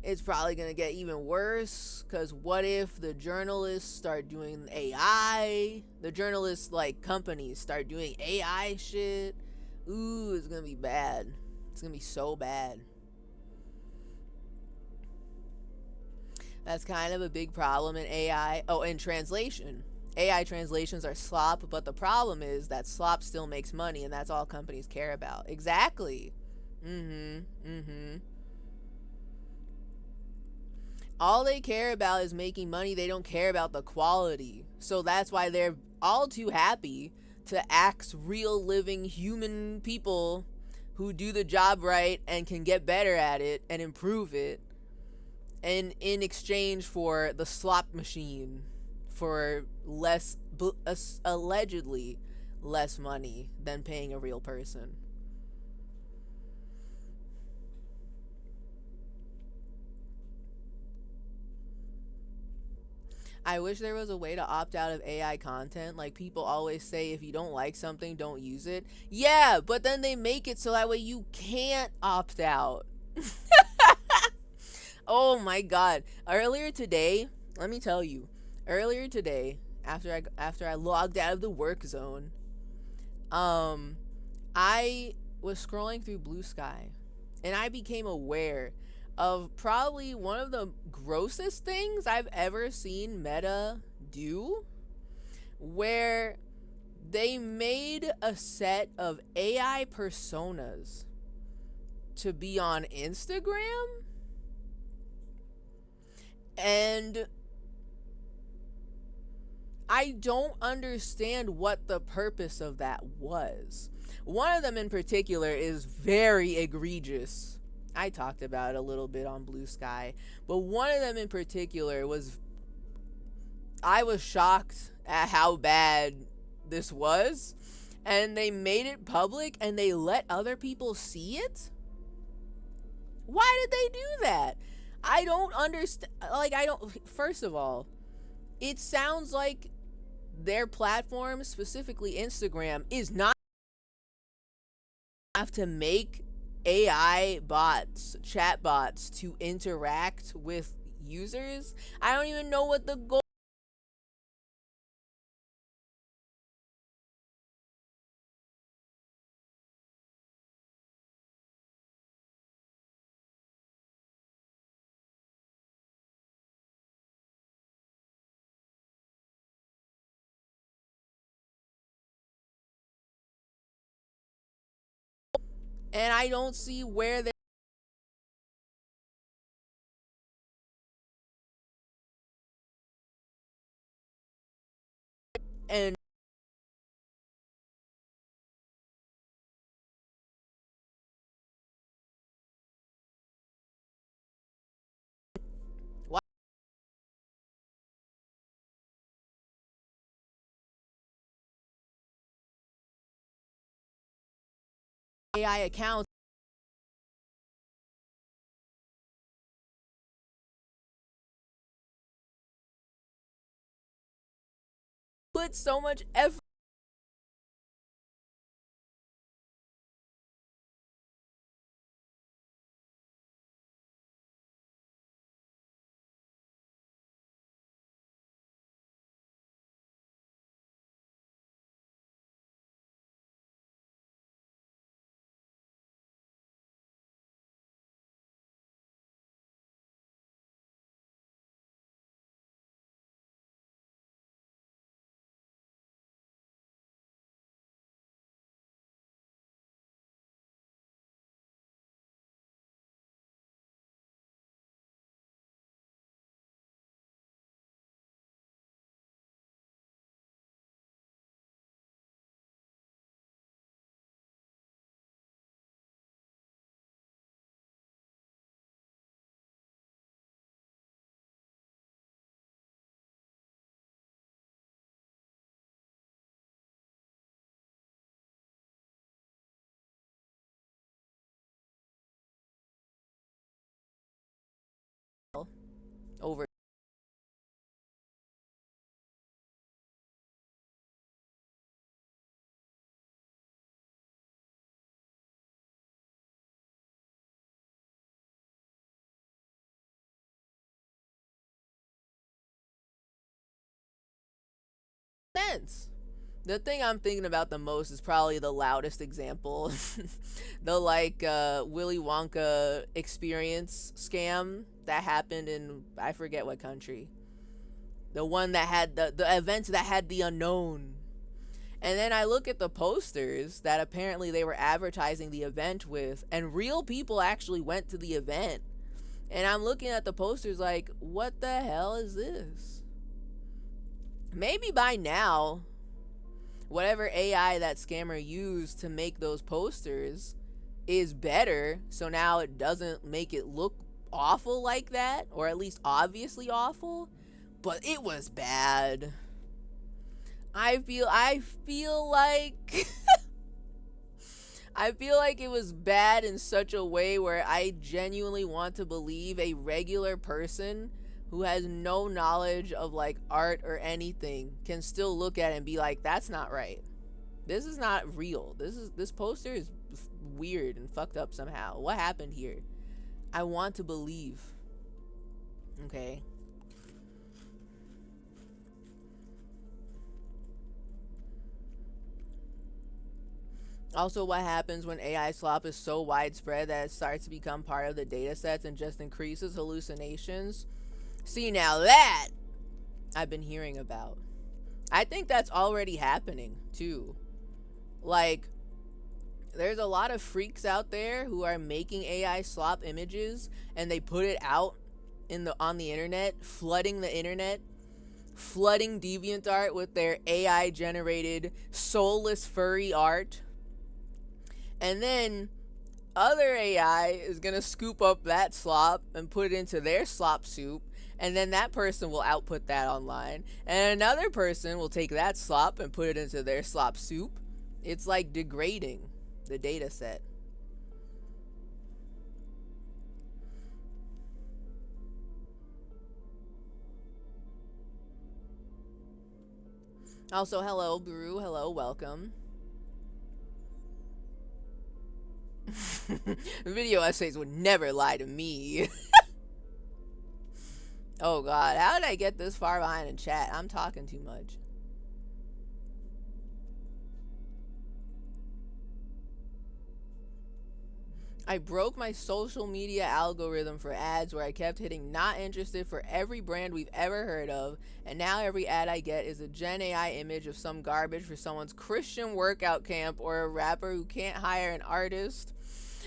it's probably going to get even worse. Because what if the journalists start doing AI? The journalists, like companies, start doing AI shit. Ooh, it's going to be bad. It's going to be so bad. That's kind of a big problem in AI. Oh, and translation. AI translations are slop, but the problem is that slop still makes money, and that's all companies care about. Exactly. Mm-hmm. All they care about is making money. They don't care about the quality. So that's why they're all too happy to axe real living human people who do the job right and can get better at it and improve it, and in exchange for the slot machine for less allegedly less money than paying a real person. I wish there was a way to opt out of AI content. Like people always say, if you don't like something, don't use it. Yeah, but then they make it so that way you can't opt out. Oh my god. Earlier today, let me tell you. Earlier today, after I logged out of the work zone, um I was scrolling through Blue Sky and I became aware of probably one of the grossest things I've ever seen Meta do, where they made a set of AI personas to be on Instagram, and I don't understand what the purpose of that was. One of them in particular is very egregious. I talked about it a little bit on Blue Sky, but one of them in particular was, I was shocked at how bad this was, and they made it public and they let other people see it. Why did they do that? I don't understand. Like, I don't. First of all, it sounds like their platform, specifically Instagram, is not enough to make AI bots, chat bots, to interact with users. I don't even know what the goal and I don't see where they're, and AI accounts put so much effort. Over sense. The thing I'm thinking about the most is probably the loudest example. The Willy Wonka experience scam that happened in I forget what country. The one that had the event that had the unknown. And then I look at the posters that apparently they were advertising the event with, and real people actually went to the event. And I'm looking at the posters like, what the hell is this? Maybe by now, whatever AI that scammer used to make those posters is better, so now it doesn't make it look awful like that, or at least obviously awful. But it was bad. I feel like I feel like it was bad in such a way where I genuinely want to believe a regular person who has no knowledge of like art or anything can still look at it and be like, that's not right. This is not real. This poster is weird and fucked up somehow. What happened here? I want to believe. Okay. Also, what happens when AI slop is so widespread that it starts to become part of the data sets and just increases hallucinations? See, now that I've been hearing about. I think that's already happening too. Like, there's a lot of freaks out there who are making AI slop images and they put it out on the internet, flooding the internet, flooding DeviantArt with their AI generated soulless furry art. And then other AI is going to scoop up that slop and put it into their slop soup. And then that person will output that online. And another person will take that slop and put it into their slop soup. It's like degrading the data set. Also, hello, Brew. Hello, welcome. Video essays would never lie to me. Oh god, how did I get this far behind in chat? I'm talking too much. I broke my social media algorithm for ads where I kept hitting not interested for every brand we've ever heard of, and now every ad I get is a Gen AI image of some garbage for someone's Christian workout camp, or a rapper who can't hire an artist,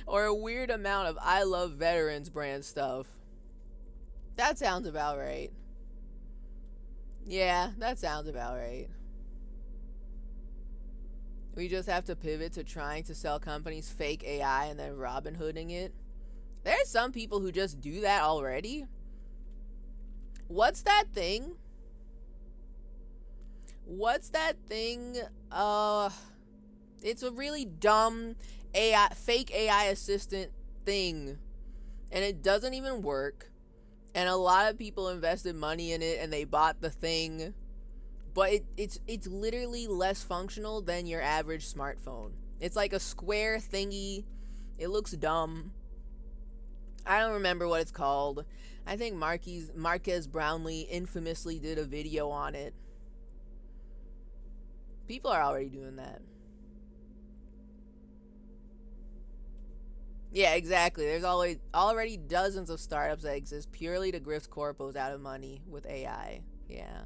or a weird amount of I Love Veterans brand stuff. That sounds about right. Yeah, that sounds about right. We just have to pivot to trying to sell companies fake AI and then Robin Hooding it. There's some people who just do that already. What's that thing? What's that thing? It's a really dumb fake AI assistant thing, and it doesn't even work. And a lot of people invested money in it and they bought the thing, but it's literally less functional than your average smartphone. It's like a square thingy. It looks dumb. I don't remember what it's called. I think Marquez Brownlee infamously did a video on it. People are already doing that. Yeah, exactly. There's already dozens of startups that exist purely to grift corpos out of money with AI. Yeah.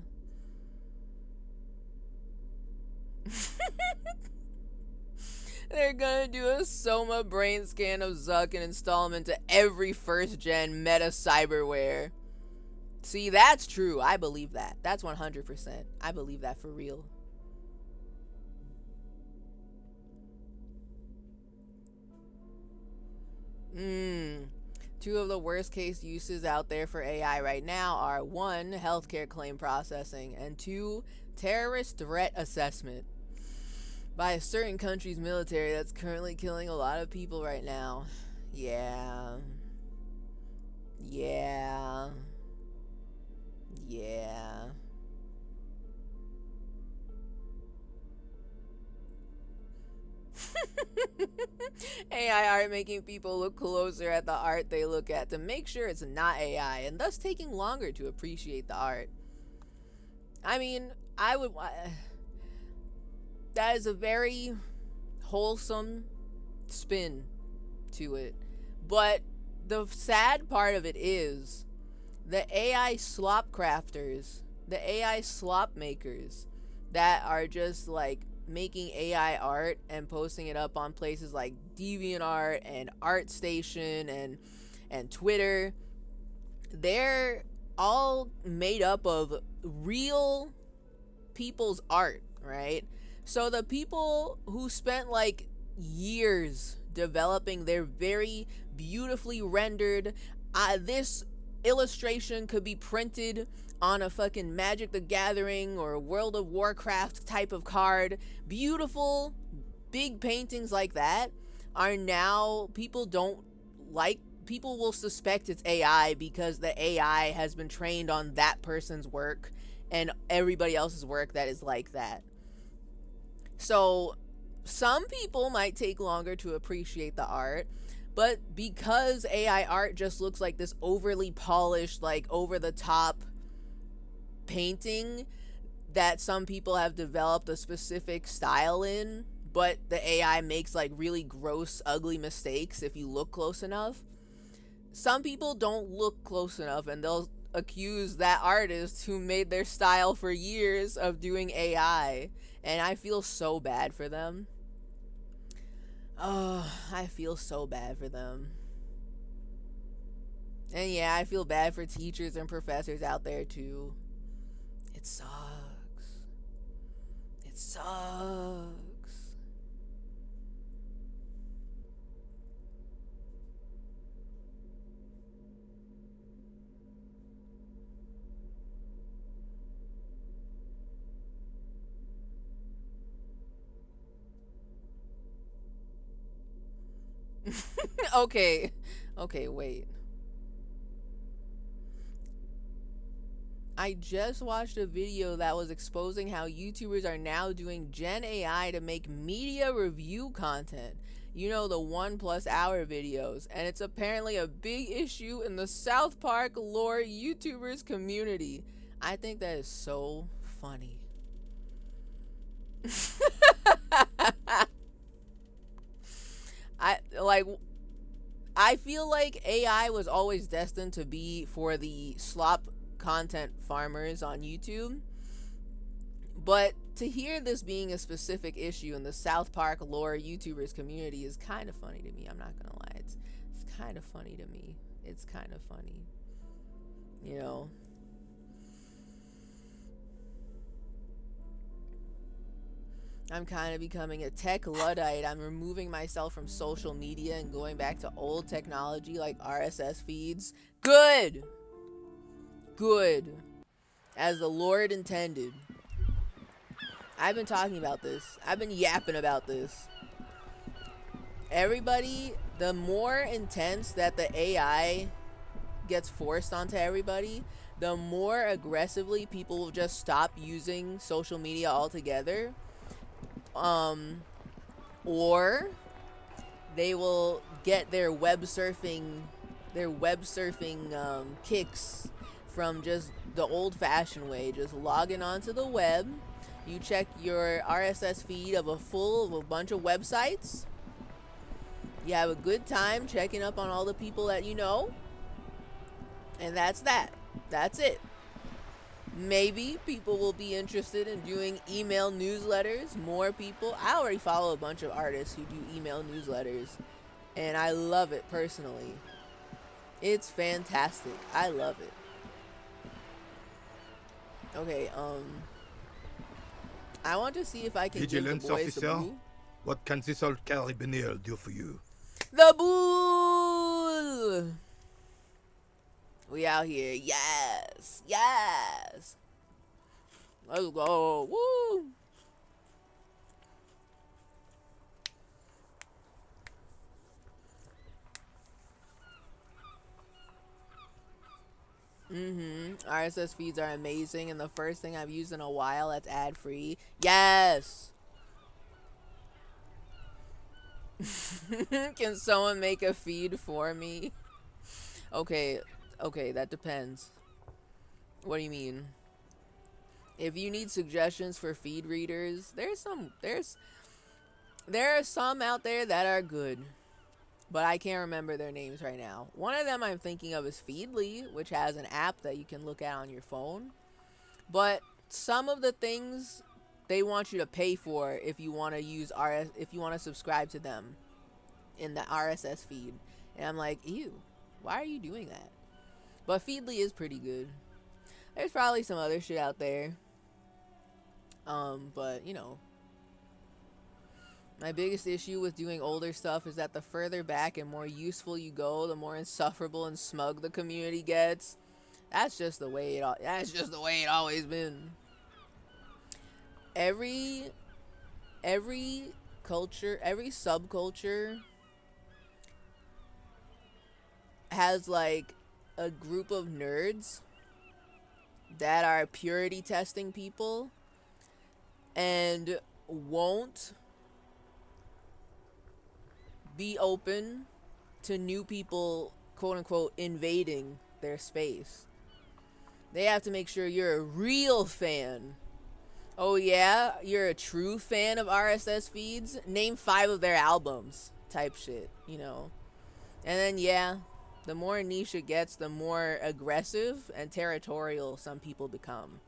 They're gonna do a Soma brain scan of Zuck and install him into every first gen meta cyberware. See, that's true. I believe that. That's 100%. I believe that for real. Two of the worst case uses out there for AI right now are 1, healthcare claim processing, and 2, terrorist threat assessment by a certain country's military that's currently killing a lot of people right now. Yeah. Yeah. Yeah. AI art making people look closer at the art they look at to make sure it's not AI, and thus taking longer to appreciate the art. I mean, that is a very wholesome spin to it. But the sad part of it is the AI slop crafters, the AI slop makers that are just like making AI art and posting it up on places like DeviantArt and ArtStation and Twitter. They're all made up of real people's art, right? So the people who spent like years developing their very beautifully rendered, this illustration could be printed on a fucking Magic the Gathering or World of Warcraft type of card, beautiful big paintings like that are now, people will suspect it's AI because the AI has been trained on that person's work and everybody else's work that is like that. So some people might take longer to appreciate the art, but because AI art just looks like this overly polished, like over the top painting that some people have developed a specific style in, but the AI makes like really gross, ugly mistakes if you look close enough. Some people don't look close enough and they'll accuse that artist who made their style for years of doing AI. And I feel so bad for them. Oh, I feel so bad for them. And yeah, I feel bad for teachers and professors out there too. It sucks. It sucks. Okay. Okay, wait. I just watched a video that was exposing how YouTubers are now doing Gen AI to make media review content. You know, the 1+ hour videos. And it's apparently a big issue in the South Park lore YouTubers community. I think that is so funny. I like I feel like AI was always destined to be for the slop content farmers on YouTube. But to hear this being a specific issue in the South Park lore YouTubers community is kind of funny to me. I'm not gonna lie. It's kind of funny to me. It's kind of funny. You know? I'm kind of becoming a tech Luddite. I'm removing myself from social media and going back to old technology like RSS feeds. Good! Good. As the Lord intended. I've been talking about this. I've been yapping about this. everybody, the more intense that the AI gets forced onto everybody, the more aggressively people will just stop using social media altogether. Um, or they will get their web surfing kicks from just the old fashioned way, just logging onto the web. You check your RSS feed of a bunch of websites. You have a good time checking up on all the people that you know, and that's that. That's it. Maybe people will be interested in doing email newsletters. More people. I already follow a bunch of artists who do email newsletters, and I love it personally. It's fantastic. I love it. Okay, I want to see if I can give the Vigilance boys the officer, boo. what can this old carabiner do for you? The boo! We out here. Yes. Yes. Let's go. Woo! RSS feeds are amazing, and the first thing I've used in a while that's ad free. Yes. Can someone make a feed for me? Okay, okay, that depends. What do you mean? If you need suggestions for feed readers, there are some out there that are good, but I can't remember their names right now. One of them I'm thinking of is Feedly, which has an app that you can look at on your phone. But some of the things they want you to pay for if you want to if you want to subscribe to them in the RSS feed. And I'm like, ew, why are you doing that? But Feedly is pretty good. There's probably some other shit out there. But you know, my biggest issue with doing older stuff is that the further back and more useful you go, the more insufferable and smug the community gets. That's just the way it always been. Every culture, every subculture has like a group of nerds that are purity testing people and won't be open to new people, quote unquote, invading their space. They have to make sure you're a real fan. Oh yeah, you're a true fan of RSS feeds? Name 5 of their albums type shit, you know. And then yeah, the more niche it gets, the more aggressive and territorial some people become,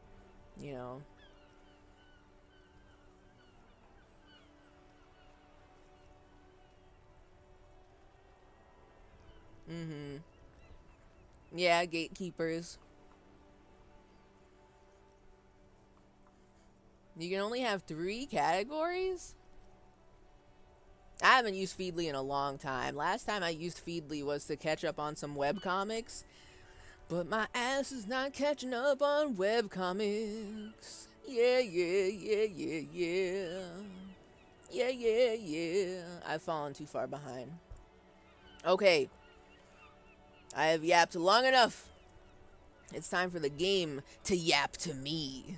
you know. Yeah, gatekeepers. You can only have 3 categories? I haven't used Feedly in a long time. Last time I used Feedly was to catch up on some webcomics. But my ass is not catching up on webcomics. Yeah, yeah, yeah, yeah, yeah. Yeah, yeah, yeah. I've fallen too far behind. Okay. I have yapped long enough. It's time for the game to yap to me.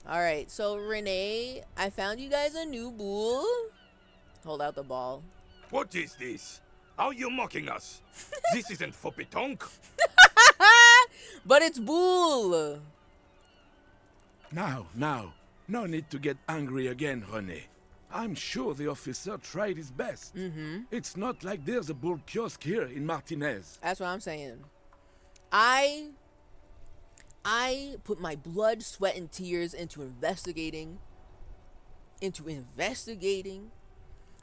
Alright, so Renee, I found you guys a new boule. Hold out the ball. What is this? Are you mocking us? This isn't for pétanque. But it's boule. Now, no need to get angry again, René. I'm sure the officer tried his best. It's not like there's a bull kiosk here in Martinez. That's what I'm saying. I put my blood, sweat, and tears into investigating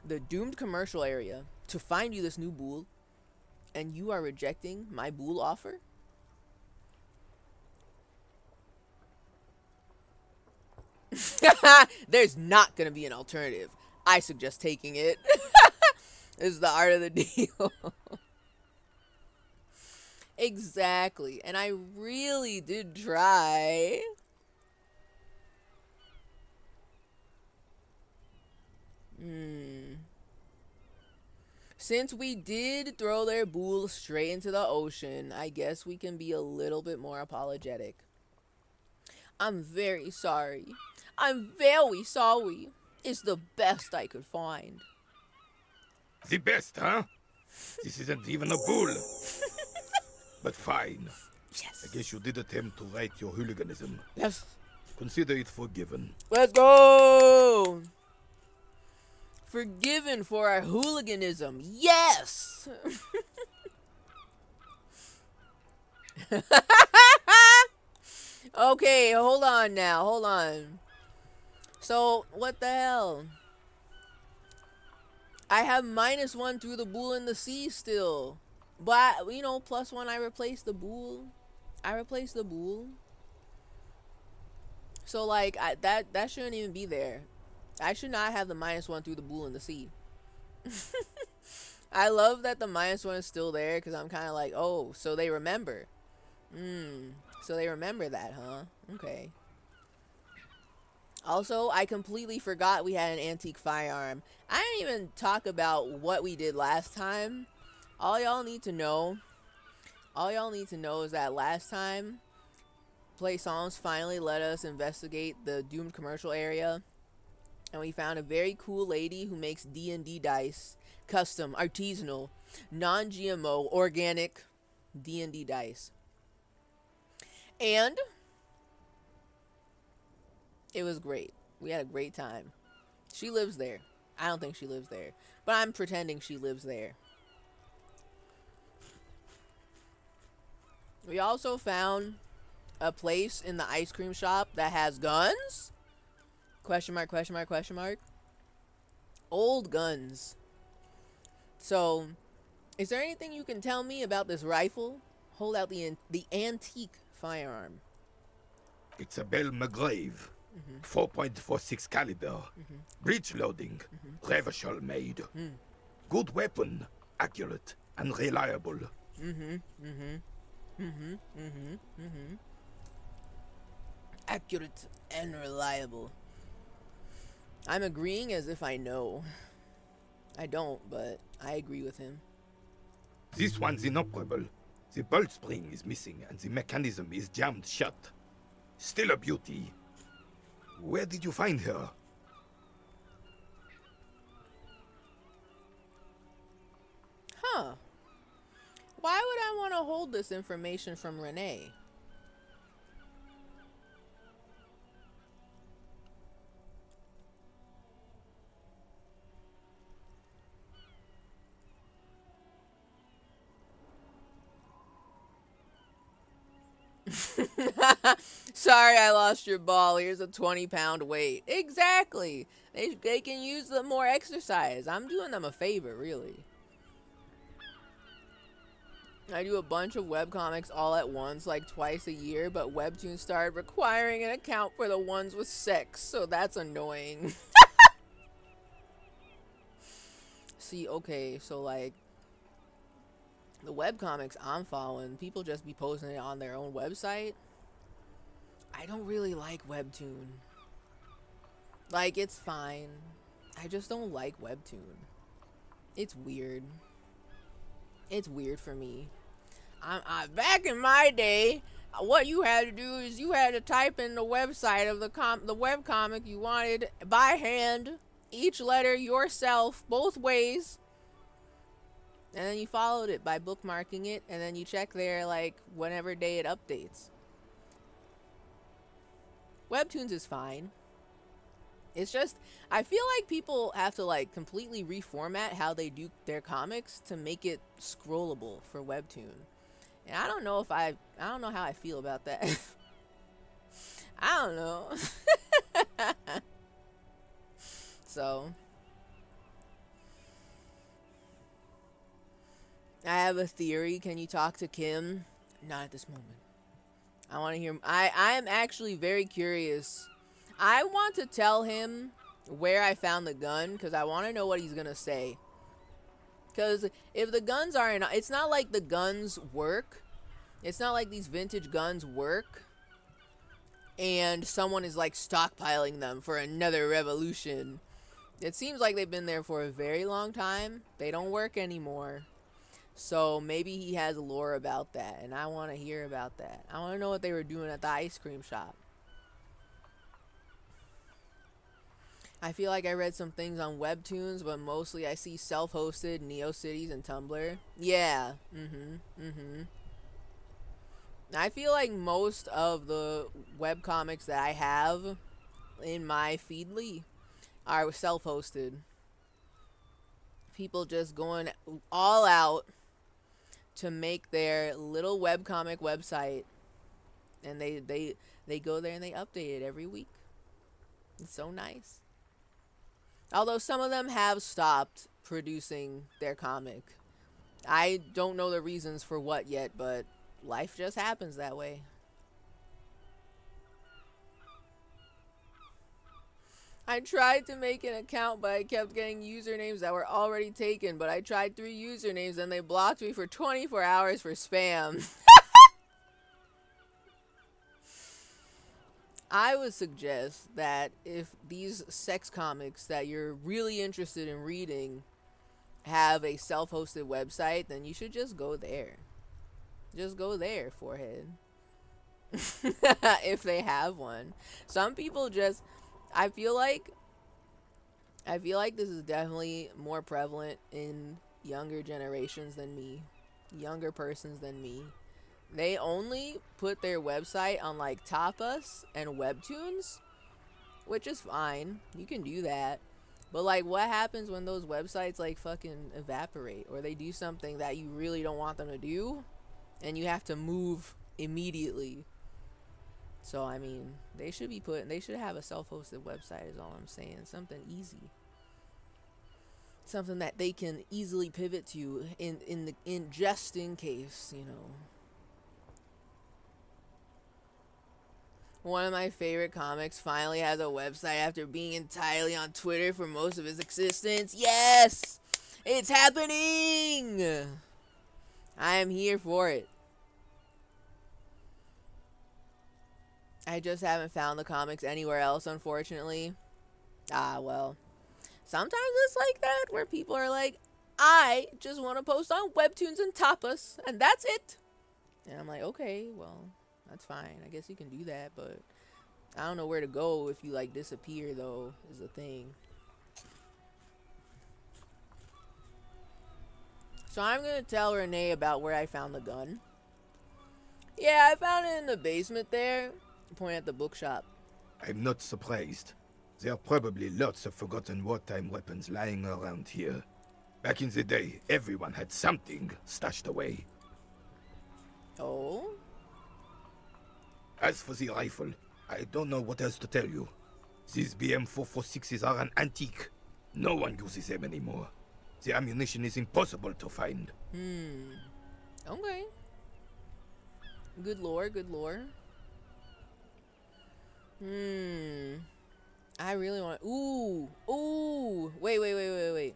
the doomed commercial area to find you this new boule, and you are rejecting my boule offer? There's not gonna be an alternative. I suggest taking it. This is the art of the deal. Exactly. And I really did try. Since we did throw their boules straight into the ocean, I guess we can be a little bit more apologetic. I'm very sorry. I'm very sorry. It's the best I could find. The best, huh? This isn't even a bull. But fine. Yes. I guess you did attempt to right your hooliganism. Yes. Consider it forgiven. Let's go! Forgiven for our hooliganism. Yes! Okay, hold on now. Hold on. So, what the hell? I have -1 through the boule in the sea still. But, you know, +1, I replaced the boule. So, like, that shouldn't even be there. I should not have the -1 through the boule in the sea. I love that the -1 is still there because I'm kind of like, oh, so they remember. So they remember that, huh? Okay. Also, I completely forgot we had an antique firearm. I didn't even talk about what we did last time. All y'all need to know is that last time, Play Songs finally let us investigate the doomed commercial area. And we found a very cool lady who makes D&D dice. Custom, artisanal, non-GMO, organic D&D dice. And it was great. We had a great time. She lives there. I don't think she lives there, but I'm pretending she lives there. We also found a place in the ice cream shop that has guns? Question mark, question mark, question mark. Old guns. So, is there anything you can tell me about this rifle? Hold out the antique firearm. It's a Bell McGrave. 4.46 caliber. Breech loading. Revachol made. Good weapon. Accurate and reliable. Accurate and reliable. I'm agreeing as if I know. I don't, but I agree with him. This one's inoperable. The bolt spring is missing and the mechanism is jammed shut. Still a beauty. Where did you find her? Huh. Why would I want to hold this information from Renee? Sorry, I lost your ball. Here's a 20-pound weight. Exactly. They can use the more exercise. I'm doing them a favor, really. I do a bunch of webcomics all at once, like twice a year, but Webtoon started requiring an account for the ones with sex, so that's annoying. See, okay, so like, the webcomics I'm following, people just be posting it on their own website. I don't really like Webtoon. Like, it's fine. I just don't like Webtoon. It's weird. It's weird for me. Back in my day, what you had to do is you had to type in the website of the webcomic you wanted by hand, each letter yourself, both ways. And then you followed it by bookmarking it, and then you check there like whenever day it updates. Webtoons is fine. It's just, I feel like people have to like completely reformat how they do their comics to make it scrollable for Webtoon. And I don't know how I feel about that. I don't know. So, I have a theory. Can you talk to Kim? Not at this moment. I want to hear. I am actually very curious. I want to tell him where I found the gun because I want to know what he's going to say. Because if the guns are in, it's not like the guns work. It's not like these vintage guns work. And someone is like stockpiling them for another revolution. It seems like they've been there for a very long time. They don't work anymore. So maybe he has lore about that, and I want to hear about that. I want to know what they were doing at the ice cream shop. I feel like I read some things on Webtoons, but mostly I see self-hosted NeoCities and Tumblr. Yeah. I feel like most of the webcomics that I have in my Feedly are self-hosted. People just going all out to make their little webcomic website, and they go there and they update it every week. It's so nice. Although some of them have stopped producing their comic. I don't know the reasons for what yet, but life just happens that way. I tried to make an account, but I kept getting usernames that were already taken. But I tried 3 usernames and they blocked me for 24 hours for spam. I would suggest that if these sex comics that you're really interested in reading have a self-hosted website, then you should just go there. Just go there, forehead. If they have one. Some people just... I feel like this is definitely more prevalent in younger generations than me. Younger persons than me. They only put their website on like Tapas and Webtoons, which is fine. You can do that. But like, what happens when those websites like fucking evaporate, or they do something that you really don't want them to do and you have to move immediately? So I mean, they should have a self-hosted website is all I'm saying. Something easy. Something that they can easily pivot to in just in case, you know. One of my favorite comics finally has a website after being entirely on Twitter for most of its existence. Yes! It's happening! I am here for it. I just haven't found the comics anywhere else, unfortunately. Ah, well. Sometimes it's like that, where people are like, I just want to post on Webtoons and Tapas, and that's it. And I'm like, okay, well, that's fine. I guess you can do that, but I don't know where to go if you, like, disappear, though, is the thing. So I'm going to tell Renee about where I found the gun. Yeah, I found it in the basement there. Point at the bookshop. I'm not surprised. There are probably lots of forgotten wartime weapons lying around here. Back in the day, everyone had something stashed away. Oh? As for the rifle, I don't know what else to tell you. These BM446s are an antique. No one uses them anymore. The ammunition is impossible to find. Okay. Good lore, good lore. I really want... Ooh! Wait. Wait.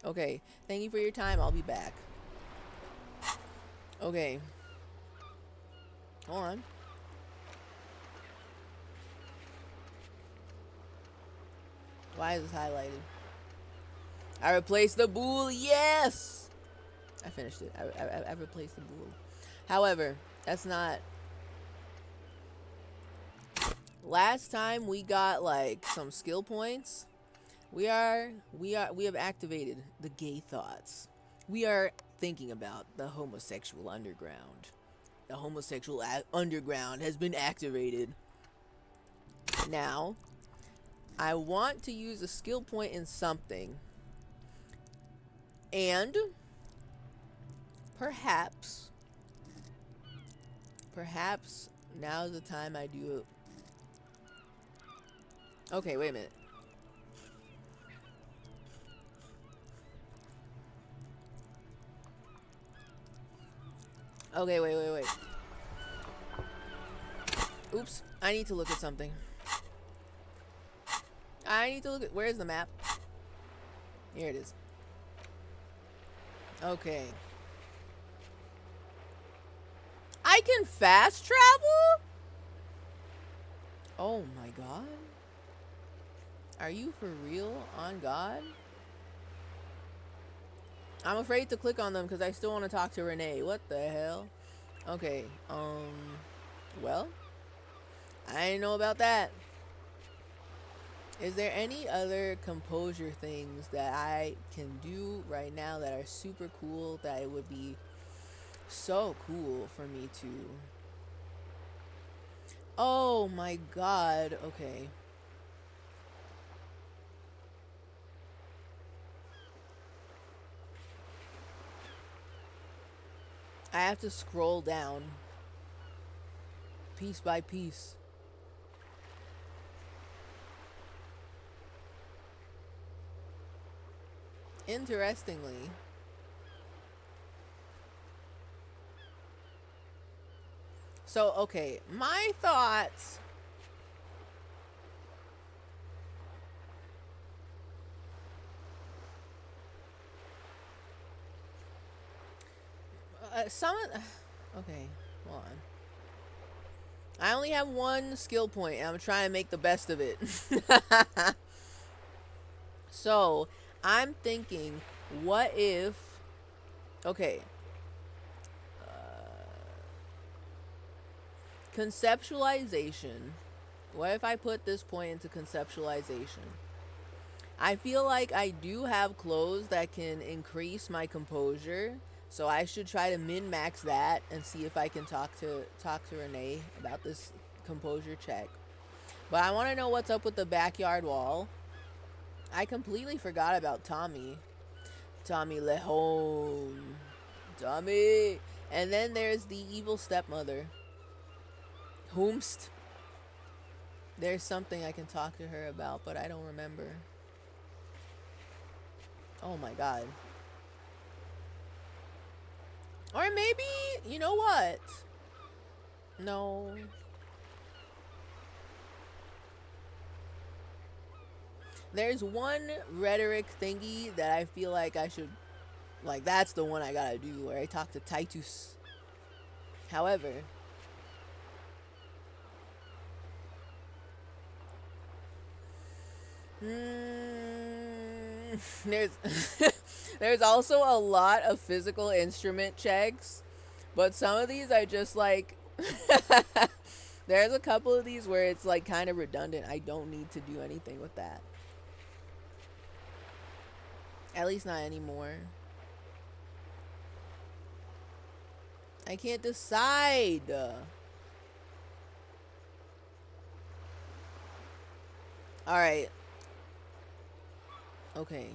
Okay. Thank you for your time. I'll be back. Okay. Hold on. Why is this highlighted? I replaced the boule. Yes! I finished it. I replaced the boule. However, that's not... Last time we got like some skill points. We have activated the gay thoughts. We are thinking about the homosexual underground. The homosexual underground has been activated. Now, I want to use a skill point in something. And perhaps now's the time I do it. Okay, wait a minute. Okay, wait. Oops. I need to look at something. Where's the map? Here it is. Okay. I can fast travel? Oh my god. Are you for real? On God? I'm afraid to click on them because I still want to talk to Renee. What the hell? Okay, well, I didn't know about that. Is there any other composure things that I can do right now that are super cool that it would be so cool for me to... Oh my God, okay. I have to scroll down piece by piece. Interestingly, so okay, my thoughts. Okay, hold on. I only have one skill point, and I'm trying to make the best of it. So, I'm thinking, what if... Okay. Conceptualization. What if I put this point into conceptualization? I feel like I do have clothes that can increase my composure, so I should try to min-max that and see if I can talk to Renee about this composure check. But I want to know what's up with the backyard wall. I completely forgot about Tommy. Tommy Lehome. Tommy. And then there's the evil stepmother. Whomst. There's something I can talk to her about, but I don't remember. Oh my God. Or maybe, you know what? No. There's one rhetoric thingy that I feel like I should, like, that's the one I gotta do, where I talk to Titus. However, there's there's also a lot of physical instrument checks, but some of these are just like there's a couple of these where it's like kind of redundant. I don't need to do anything with that. At least not anymore. I can't decide. Alright. Okay.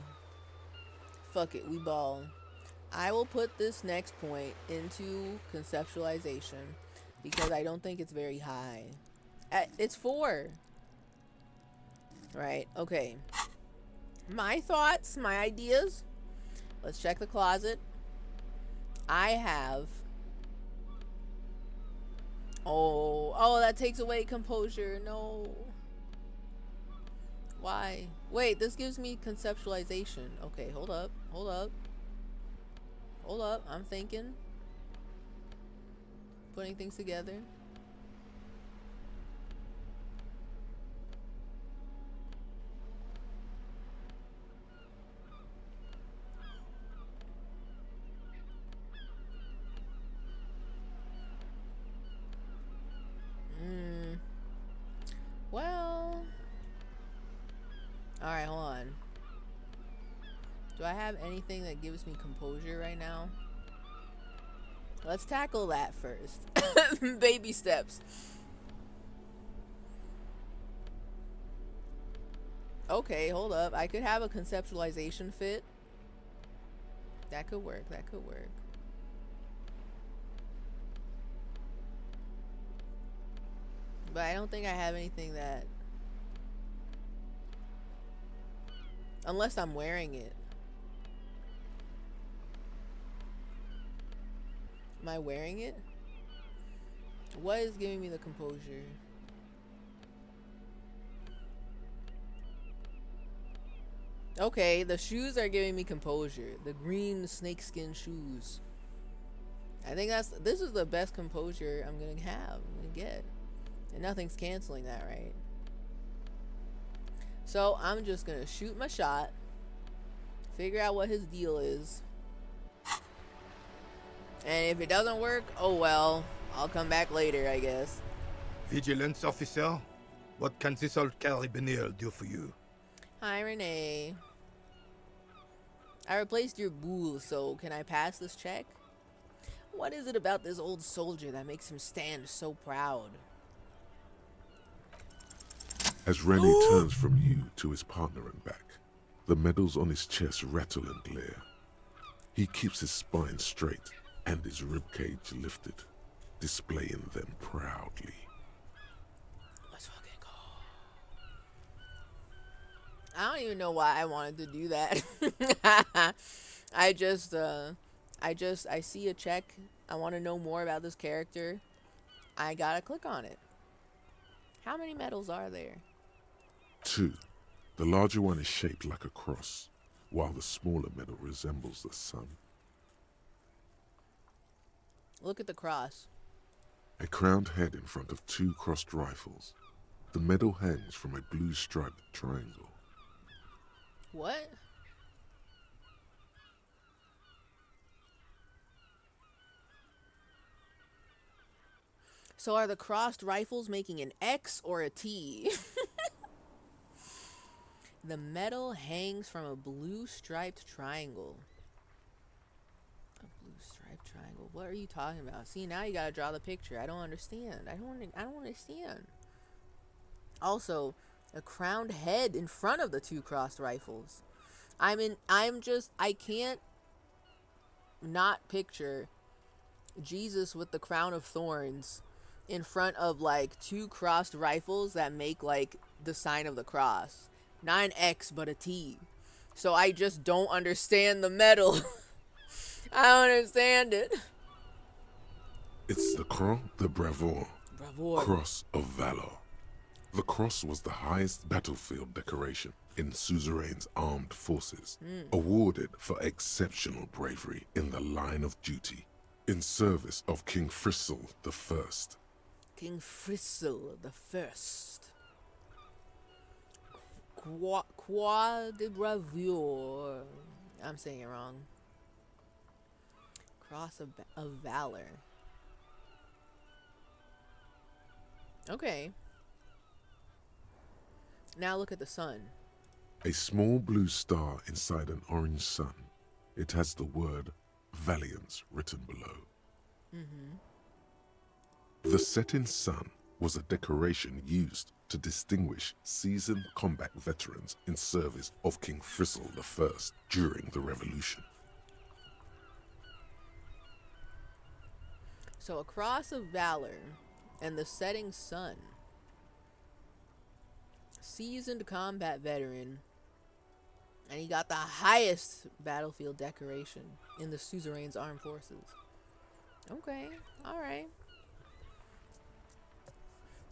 Fuck it, we ball. I will put this next point into conceptualization because I don't think it's very high. It's 4. Right, okay. My thoughts, my ideas. Let's check the closet. I have... Oh, that takes away composure. No. Why? Wait, this gives me conceptualization. Okay, hold up. I'm thinking. Putting things together. Well... Alright, hold on. Do I have anything that gives me composure right now? Let's tackle that first. Baby steps. Okay, hold up. I could have a conceptualization fit. That could work. But I don't think I have anything that... Unless I'm wearing it. Am I wearing it? What is giving me the composure? Okay, the shoes are giving me composure. The green snakeskin shoes. I think this is the best composure I'm gonna get. And nothing's canceling that, right? So I'm just gonna shoot my shot, figure out what his deal is, and if it doesn't work, oh well, I'll come back later, I guess. Vigilance officer, what can this old carabiner do for you? Hi, Renee. I replaced your boules, so can I pass this check? What is it about this old soldier that makes him stand so proud? As Rennie turns from you to his partner and back, the medals on his chest rattle and glare. He keeps his spine straight and his ribcage lifted, displaying them proudly. Let's fucking go. I don't even know why I wanted to do that. I see a check. I want to know more about this character. I gotta click on it. How many medals are there? 2. The larger one is shaped like a cross, while the smaller medal resembles the sun. Look at the cross. A crowned head in front of 2 crossed rifles. The medal hangs from a blue striped triangle. What? So are the crossed rifles making an X or a T? The medal hangs from a blue striped triangle. A blue striped triangle. What are you talking about? See, now you gotta draw the picture. I don't understand. I don't understand. Also, a crowned head in front of the 2 crossed rifles. I can't not picture Jesus with the crown of thorns in front of like 2 crossed rifles that make like the sign of the cross. Not an X, but a T. So I just don't understand the medal. I don't understand it. It's the Croix de Bravoure, Bravoure. Cross of Valor. The cross was the highest battlefield decoration in suzerain's armed forces, awarded for exceptional bravery in the line of duty, in service of King Frizzle the First. King Frizzle the First. Croix de Bravoure. I'm saying it wrong. Cross of Valor. Okay. Now look at the sun. A small blue star inside an orange sun. It has the word Valiance written below. The setting sun was a decoration used to distinguish seasoned combat veterans in service of King Frizzle the First during the Revolution. So a cross of valor and the setting sun. Seasoned combat veteran. And he got the highest battlefield decoration in the suzerain's armed forces. Okay, alright.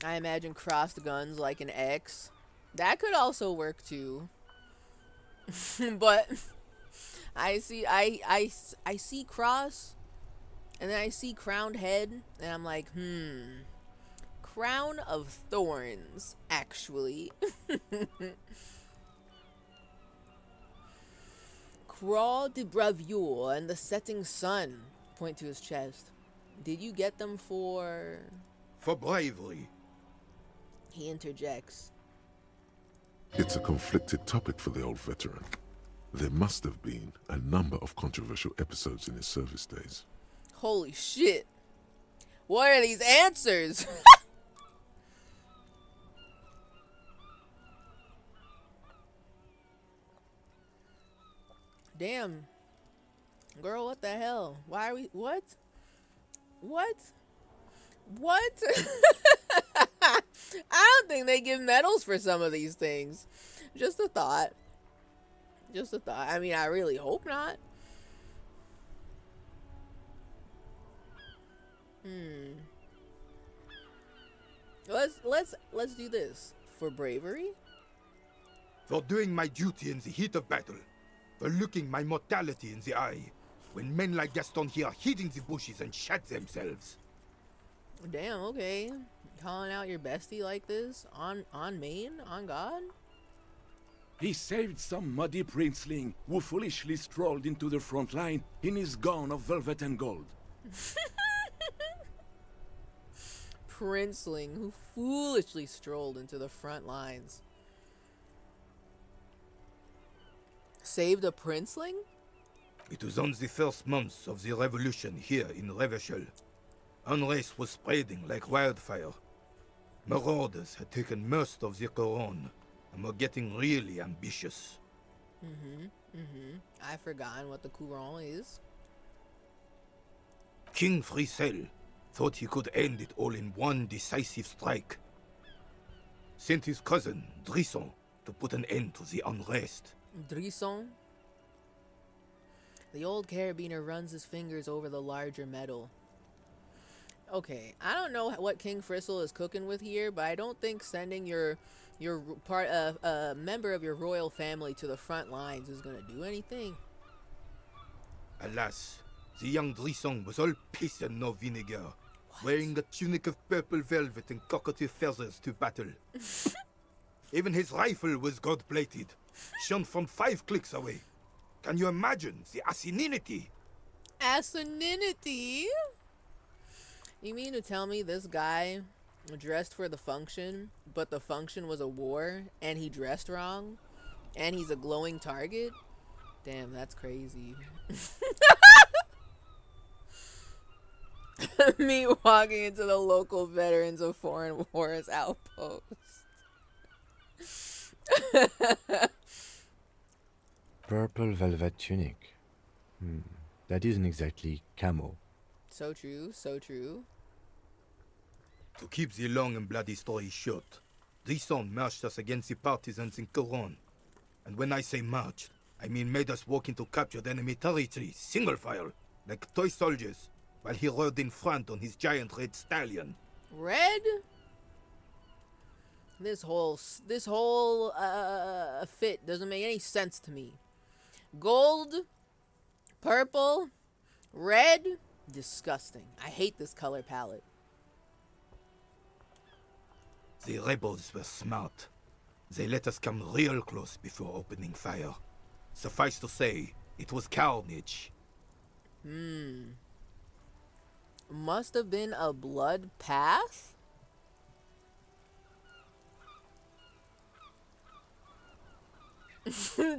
I imagine crossed guns like an X. That could also work too. But I see cross, and then I see crowned head, and I'm like, crown of thorns, actually. Croix de Bravoure and the setting sun. Point to his chest. Did you get them for... For bravery. He interjects. It's a conflicted topic for the old veteran. There must have been a number of controversial episodes in his service days. Holy shit. What are these answers? Damn. Girl, what the hell? Why are we... What? What? What? I don't think they give medals for some of these things. Just a thought. Just a thought. I mean, I really hope not. Let's do this. For bravery? For doing my duty in the heat of battle. For looking my mortality in the eye. When men like Gaston here hid in the bushes and shot themselves. Damn, okay. Calling out your bestie like this? On main? On God? He saved some muddy princeling who foolishly strolled into the front line in his gown of velvet and gold. Princeling who foolishly strolled into the front lines. Saved a princeling? It was on the first months of the revolution here in Revachol. Unrest was spreading like wildfire. Marauders had taken most of the Couronne and were getting really ambitious. I've forgotten what the Couronne is. King Frisel thought he could end it all in one decisive strike. Sent his cousin, Drisson, to put an end to the unrest. Drisson? The old carabiner runs his fingers over the larger metal. Okay, I don't know what King Frisel is cooking with here, but I don't think sending your member of your royal family to the front lines is gonna do anything. Alas, the young Drisson was all piss and no vinegar, wearing a tunic of purple velvet and cockatoo feathers to battle. Even his rifle was gold-plated, shone from 5 clicks away. Can you imagine the asininity? Asininity? You mean to tell me this guy dressed for the function, but the function was a war, and he dressed wrong, and he's a glowing target? Damn, that's crazy. Me walking into the local Veterans of Foreign Wars outpost. Purple velvet tunic. That isn't exactly camo. So true, so true. To keep the long and bloody story short, Drisson marched us against the partisans in Couronne. And when I say marched, I mean made us walk into captured enemy territory, single file, like toy soldiers, while he rode in front on his giant red stallion. Red? This whole fit doesn't make any sense to me. Gold, purple, red, disgusting. I hate this color palette. The rebels were smart. They let us come real close before opening fire. Suffice to say, it was carnage. Must have been a blood path?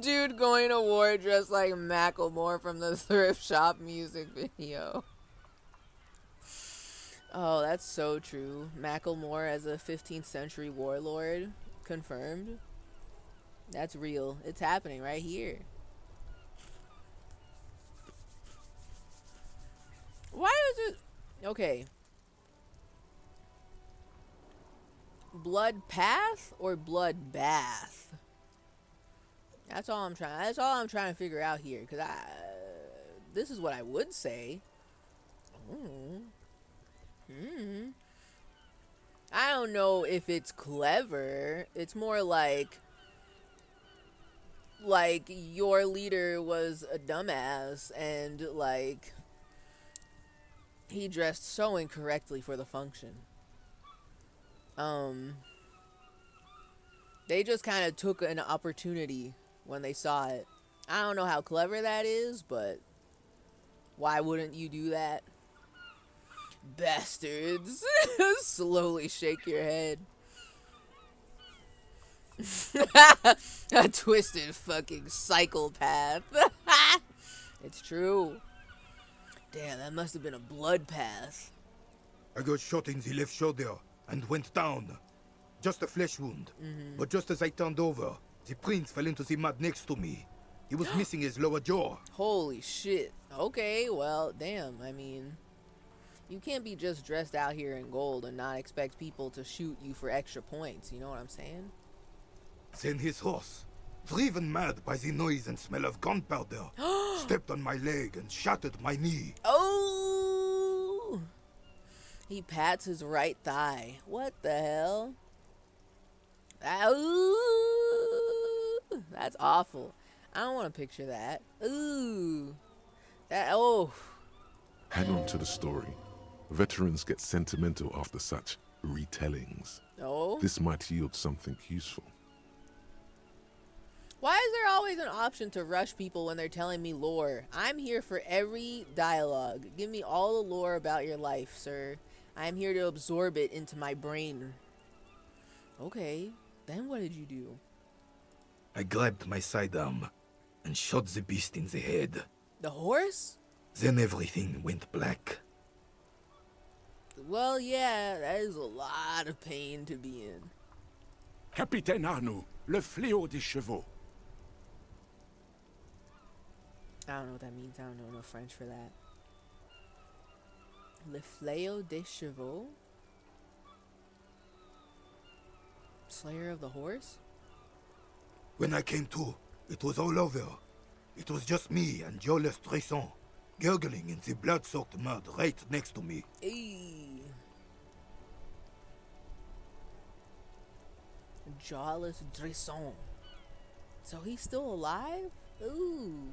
Dude going to war dressed like Macklemore from the thrift shop music video. Oh, that's so true. Macklemore as a 15th century warlord. Confirmed. That's real. It's happening right here. Why is it... Okay. Blood path or blood bath? That's all I'm trying to figure out here, cuz this is what I would say. I don't know if it's clever. It's more like your leader was a dumbass and like he dressed so incorrectly for the function. They just kind of took an opportunity when they saw it. I don't know how clever that is, but why wouldn't you do that? Bastards. Slowly shake your head. A twisted fucking psychopath. It's true. Damn, that must have been a blood path. I got shot in the left shoulder and went down. Just a flesh wound. But just as I turned over, the prince fell into the mud next to me. He was missing his lower jaw. Holy shit. Okay, well, damn, I mean... You can't be just dressed out here in gold and not expect people to shoot you for extra points, you know what I'm saying? Then his horse, driven mad by the noise and smell of gunpowder, stepped on my leg and shattered my knee. Oh! He pats his right thigh. What the hell? Ooh! That's awful. I don't want to picture that. Ooh! Oh! Hang on to the story. Veterans get sentimental after such retellings. Oh? This might yield something useful. Why is there always an option to rush people when they're telling me lore? I'm here for every dialogue. Give me all the lore about your life, sir. I'm here to absorb it into my brain. Okay, then what did you do? I grabbed my sidearm and shot the beast in the head. The horse? Then everything went black. Well, yeah, that is a lot of pain to be in. Capitaine Arnoux, le fléau des chevaux. I don't know what that means. I don't know enough French for that. Le fléau des chevaux? Slayer of the horse? When I came to, it was all over. It was just me and Jolles Tresson, gurgling in the blood-soaked mud right next to me. Eee. Jawless Dresson. So he's still alive? Ooh.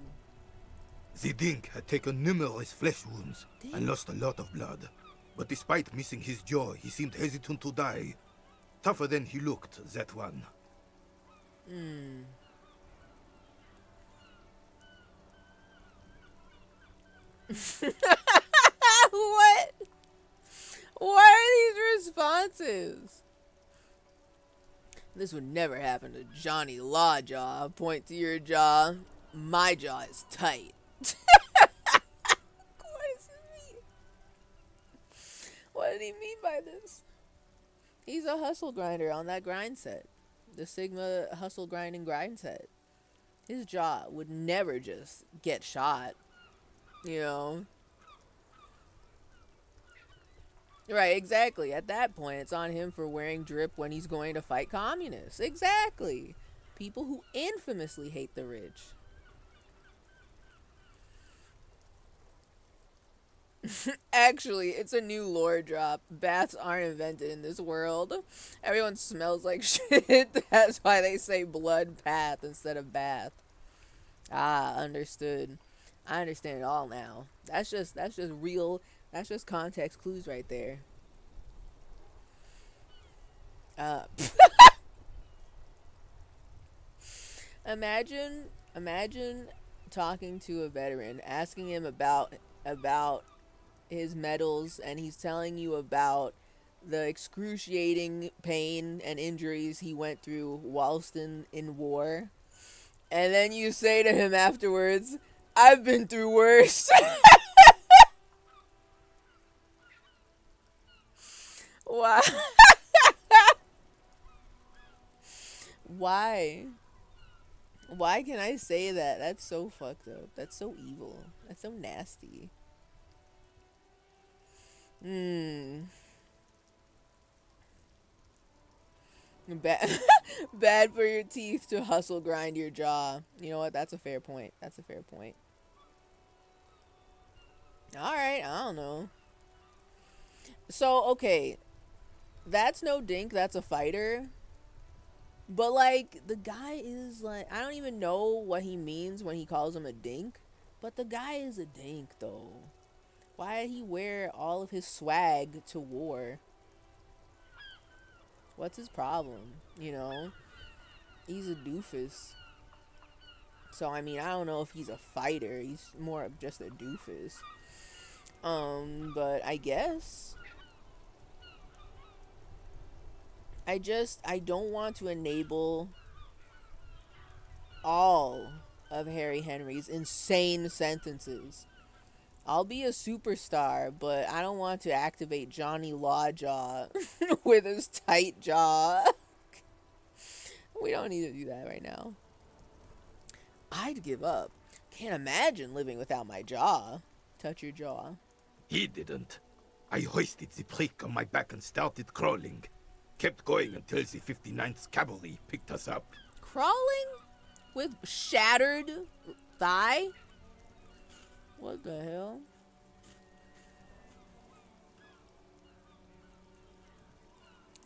The Dink had taken numerous flesh wounds Dink? and lost a lot of blood. But despite missing his jaw, he seemed hesitant to die. Tougher than he looked, that one. What? What are these responses? This would never happen to Johnny Lawjaw. Point to your jaw. My jaw is tight. What does it mean? What did he mean by this? He's a hustle grinder on that grind set. The Sigma hustle grinding grind set. His jaw would never just get shot. You know? Right, exactly. At that point, it's on him for wearing drip when he's going to fight communists. Exactly. People who infamously hate the rich. Actually, it's a new lore drop. Baths aren't invented in this world. Everyone smells like shit. That's why they say blood bath instead of bath. Ah, understood. I understand it all now. That's just real. That's just context clues right there. Imagine talking to a veteran, asking him about his medals, and he's telling you about the excruciating pain and injuries he went through whilst in war. And then you say to him afterwards, I've been through worse. Why? Why? Why can I say that? That's so fucked up. That's so evil. That's so nasty. Bad, bad for your teeth to hustle grind your jaw. You know what? That's a fair point. That's a fair point. Alright, I don't know. So, okay. That's no dink, that's a fighter. But, like, the guy is, like, I don't even know what he means when he calls him a dink. But the guy is a dink, though. Why did he wear all of his swag to war? What's his problem? You know? He's a doofus. So, I mean, I don't know if he's a fighter. He's more of just a doofus. But I guess... I don't want to enable all of Harry Henry's insane sentences. I'll be a superstar, but I don't want to activate Johnny Lawjaw with his tight jaw. We don't need to do that right now. I'd give up. Can't imagine living without my jaw. Touch your jaw. He didn't. I hoisted the prick on my back and started crawling. Kept going until the 59th Cavalry picked us up. Crawling? With shattered thigh? What the hell?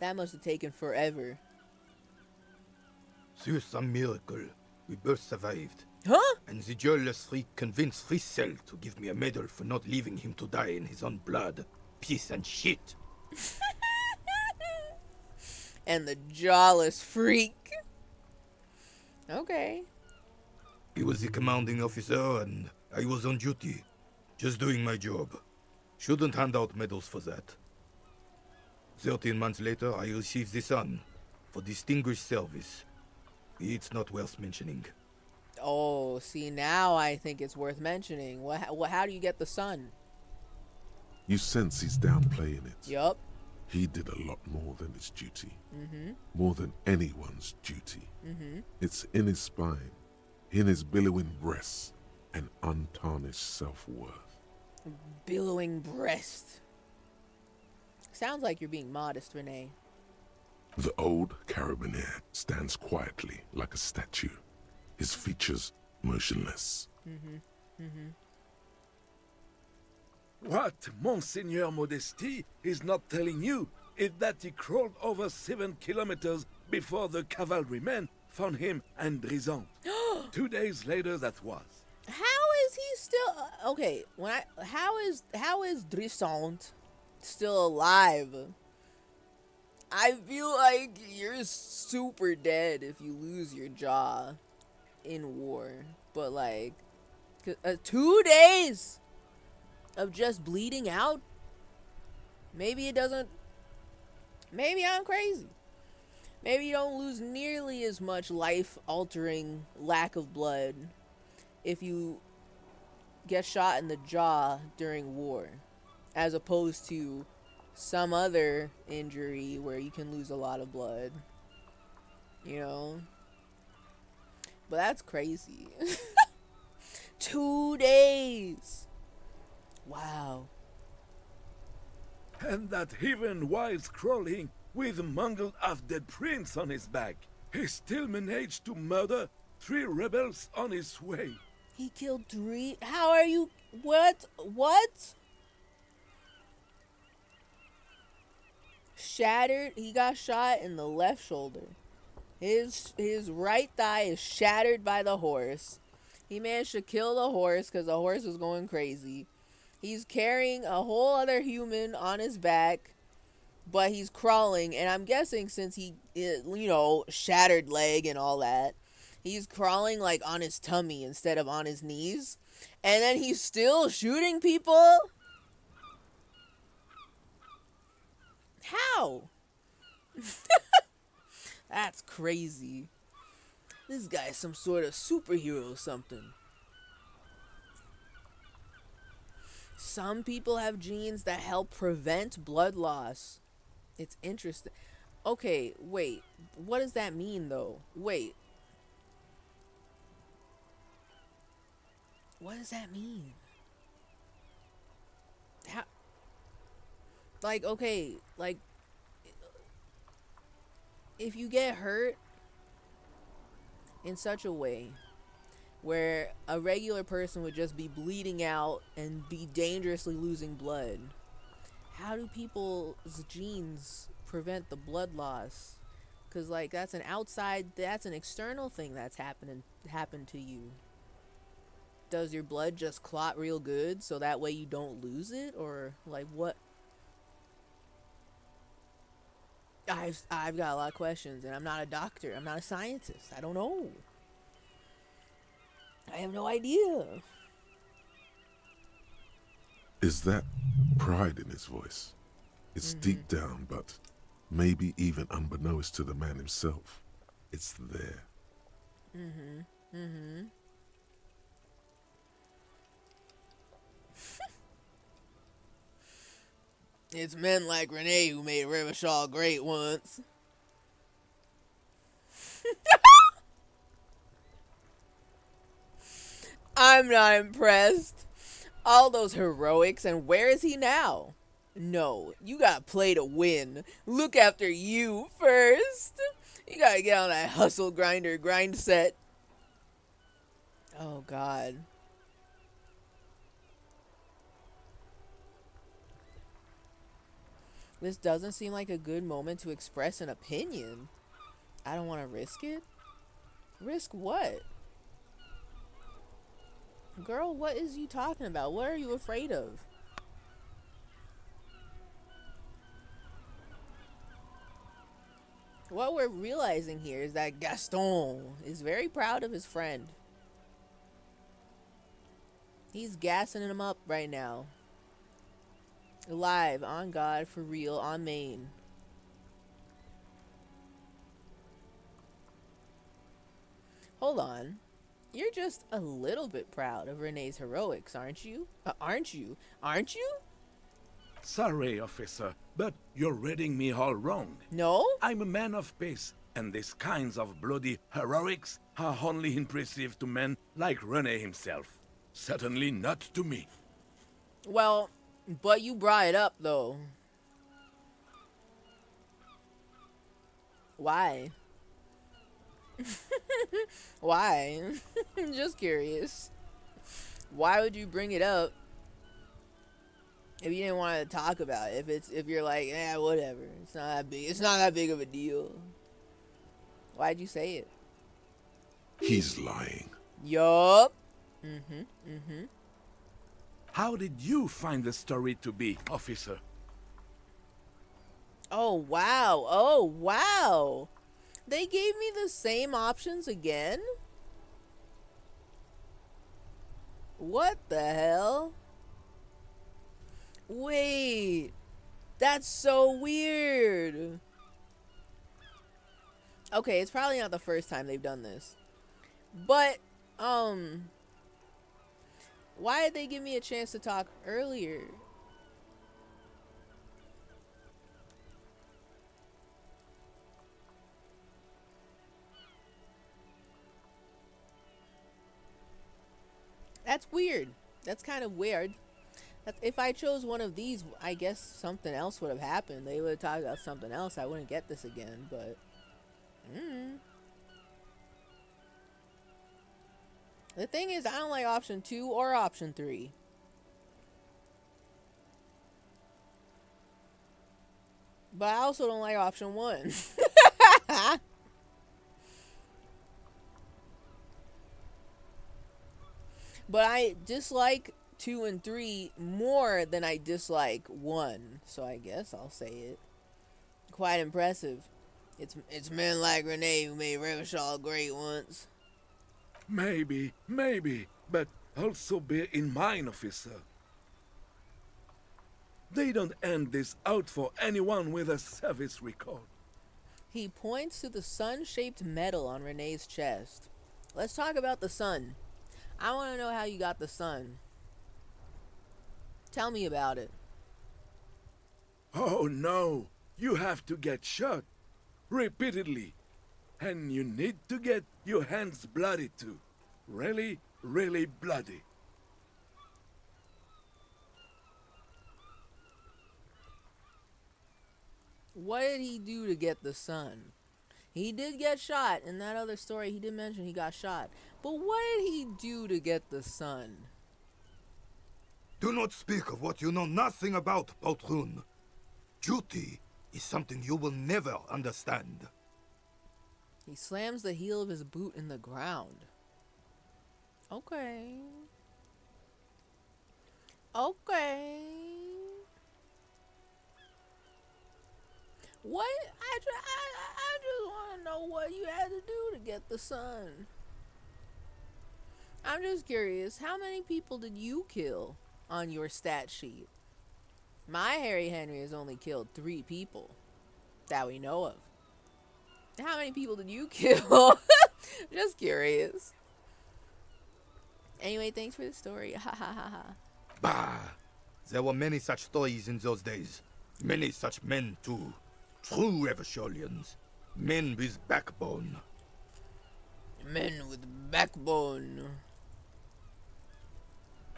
That must have taken forever. Through some miracle, we both survived. Huh? And the jealous freak convinced Frissel to give me a medal for not leaving him to die in his own blood. Piece and shit. And the jawless freak. Okay. He was the commanding officer and I was on duty. Just doing my job. Shouldn't hand out medals for that. 13 months later, I received the Sun for distinguished service. It's not worth mentioning. Oh, see, now I think it's worth mentioning. How do you get the sun? You sense he's downplaying it. Yup. He did a lot more than his duty. Mm-hmm. More than anyone's duty. Mm-hmm. It's in his spine, in his billowing breasts, and untarnished self-worth. Billowing breast. Sounds like you're being modest, Renee. The old carabinier stands quietly like a statue, his features motionless. Mm-hmm. Mm-hmm. What Monseigneur Modesty is not telling you is that he crawled over 7 kilometers before the cavalrymen found him and Drizant. 2 days later, that was. How is he still okay? How is Drizant still alive? I feel like you're super dead if you lose your jaw in war, but like 2 days of just bleeding out. Maybe it doesn't. Maybe I'm crazy. Maybe you don't lose nearly as much life-altering lack of blood if you get shot in the jaw during war, as opposed to some other injury where you can lose a lot of blood. You know? But that's crazy. 2 days. Wow. And that even while crawling with a mangled half-dead prince on his back, he still managed to murder 3 rebels on his way. He killed 3? How are you? What? Shattered. He got shot in the left shoulder. His right thigh is shattered by the horse. He managed to kill the horse because the horse was going crazy. He's carrying a whole other human on his back, but he's crawling. And I'm guessing since he, shattered leg and all that, he's crawling like on his tummy instead of on his knees. And then he's still shooting people? How? That's crazy. This guy's some sort of superhero or something. Some people have genes that help prevent blood loss. It's interesting. Okay, wait. What does that mean, though? Wait. What does that mean? How? Like, okay, like, if you get hurt in such a way where a regular person would just be bleeding out and be dangerously losing blood, how do people's genes prevent the blood loss? Because, like, that's an external thing that's happened to you. Does your blood just clot real good so that way you don't lose it? Or, like, what? I've got a lot of questions, and I'm not a doctor. I'm not a scientist. I don't know. I have no idea. Is that pride in his voice? It's deep down, but maybe even unbeknownst to the man himself, it's there. It's men like Renee who made Revachol great once. I'm not impressed. All those heroics, and where is he now? No, you gotta play to win. Look after you first. You gotta get on that hustle grind set. Oh, God. This doesn't seem like a good moment to express an opinion. I don't want to risk it. Risk what? Girl, what is you talking about? What are you afraid of? What we're realizing here is that Gaston is very proud of his friend. He's gassing him up right now. Live, on God, for real, on main. Hold on. You're just a little bit proud of Renee's heroics, aren't you? Aren't you? Aren't you? Sorry, officer, but you're reading me all wrong. No? I'm a man of peace, and these kinds of bloody heroics are only impressive to men like Rene himself. Certainly not to me. Well, but you brought it up, though. Why? Why? I'm just curious. Why would you bring it up if you didn't want to talk about it? If you're like, whatever. It's not that big. It's not that big of a deal. Why'd you say it? He's lying. Yup. How did you find the story to be, officer? Oh, wow. Oh, wow. They gave me the same options again? What the hell? Wait. That's so weird. Okay, it's probably not the first time they've done this. But, why did they give me a chance to talk earlier? That's weird. That's kind of weird. If I chose one of these, I guess something else would have happened. They would have talked about something else. I wouldn't get this again, but... The thing is, I don't like option 2 or option 3. But I also don't like option 1. But I dislike 2 and 3 more than I dislike 1. So I guess I'll say it. Quite impressive. It's men like Renee who made Revachol great once. Maybe, but also bear in mind, officer. They don't hand this out for anyone with a service record. He points to the sun-shaped medal on Renee's chest. Let's talk about the sun. I want to know how you got the sun. Tell me about it. Oh no, you have to get shot. Repeatedly. And you need to get your hands bloody too. Really, really bloody. What did he do to get the sun? He did get shot. In that other story, he did mention he got shot. But what did he do to get the sun? Do not speak of what you know nothing about, Poltroon. Duty is something you will never understand. He slams the heel of his boot in the ground. Okay. Okay. What? I just want to know what you had to do to get the sun. I'm just curious, how many people did you kill on your stat sheet? My Harry Henry has only killed 3 people that we know of. How many people did you kill? Just curious. Anyway, thanks for the story. Ha ha ha ha. Bah! There were many such stories in those days. Many such men, too. True Revacholians. Men with backbone. Men with backbone.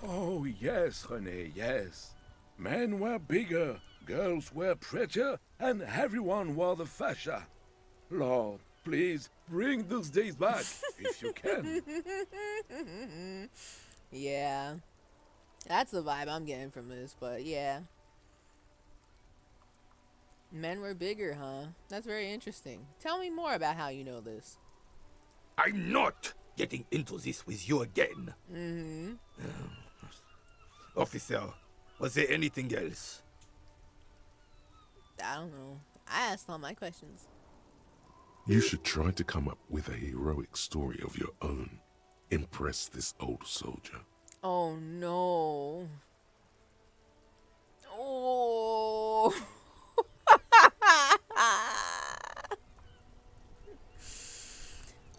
Oh yes, René, yes. Men were bigger, girls were prettier, and everyone wore the fascia. Lord, please bring those days back, if you can. Yeah. That's the vibe I'm getting from this, but yeah. Men were bigger, huh? That's very interesting. Tell me more about how you know this. I'm not getting into this with you again. Officer, was there anything else? I don't know. I asked all my questions. You should try to come up with a heroic story of your own. Impress this old soldier. Oh Oh no. Oh.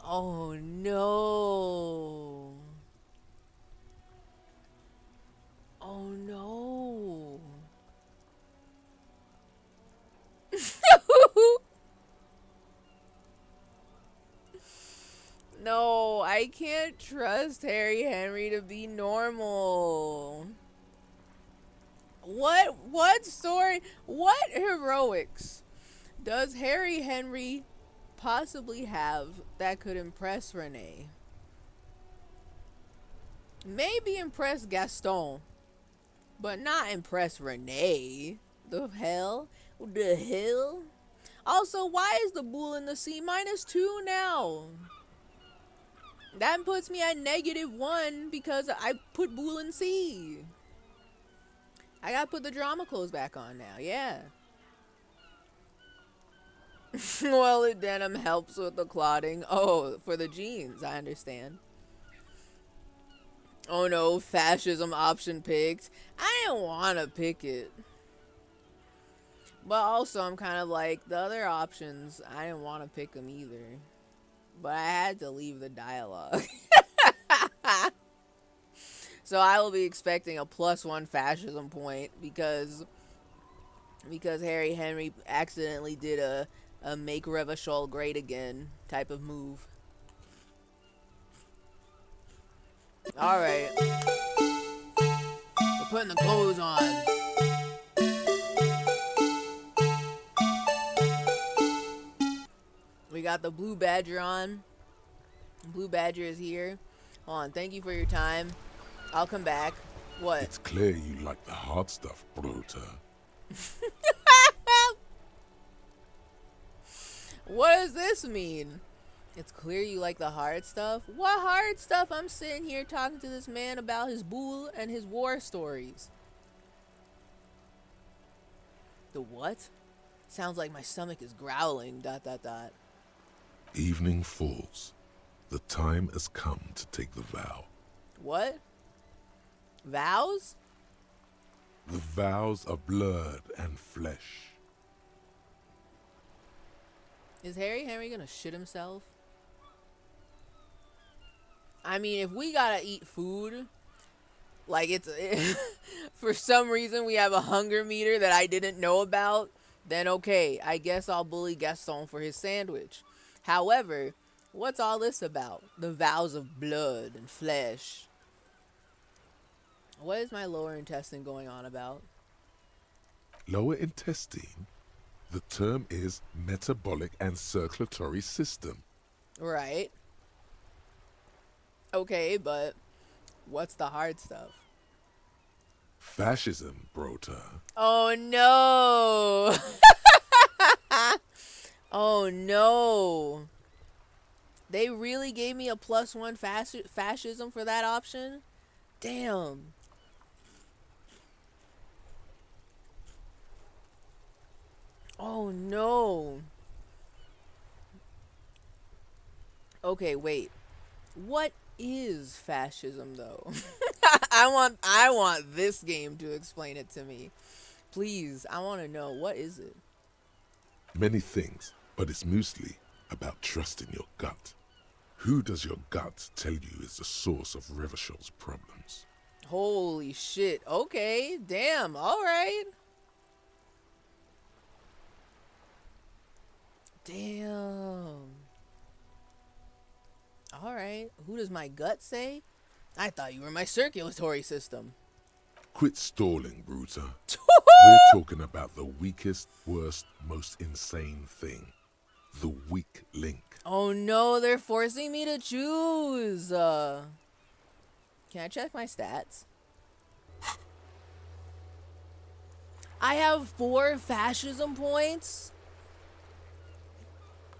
Oh no. Oh no. No, I can't trust Harry Henry to be normal. What story, what heroics does Harry Henry possibly have that could impress Renee? Maybe impress Gaston, but not impress Renee. The hell? The hell? Also, why is the boule in the sea -2 now? That puts me at -1 because I put boule in C. I gotta put the drama clothes back on now, yeah. Well, the denim helps with the clotting. Oh, for the jeans, I understand. Oh no, fascism option picked. I didn't want to pick it. But also, I'm kind of like, the other options, I didn't want to pick them either. But I had to leave the dialogue. So I will be expecting a +1 fascism point because Harry Henry accidentally did a make Revachol great again type of move. Alright. We're putting the clothes on. We got the Blue Badger on. Blue Badger is here. Hold on, thank you for your time. I'll come back. What? It's clear you like the hard stuff, Bruta. What does this mean? It's clear you like the hard stuff? What hard stuff? I'm sitting here talking to this man about his boule and his war stories. The what? Sounds like my stomach is growling, ... Evening falls. The time has come to take the vow. What? Vows? The vows of blood and flesh. Is Harry Henry gonna shit himself? I mean, if we gotta eat food, like it's for some reason we have a hunger meter that I didn't know about, then okay, I guess I'll bully Gaston for his sandwich. However, what's all this about? The vows of blood and flesh. What is my lower intestine going on about? Lower intestine? The term is metabolic and circulatory system. Right. Okay, but what's the hard stuff? Fascism, Brota. Oh no! Oh no! They really gave me a +1 fascism for that option? Damn. Oh no. Okay, wait. What is fascism though? I want this game to explain it to me. Please, I want to know, what is it? Many things, but it's mostly about trusting your gut. Who does your gut tell you is the source of Revachol's problems? Holy shit. Okay, damn. All right. Damn. All right. Who does my gut say? I thought you were my circulatory system. Quit stalling, Bruta. We're talking about the weakest, worst, most insane thing. The weak link. Oh no, they're forcing me to choose. Can I check my stats? I have 4 fascism points.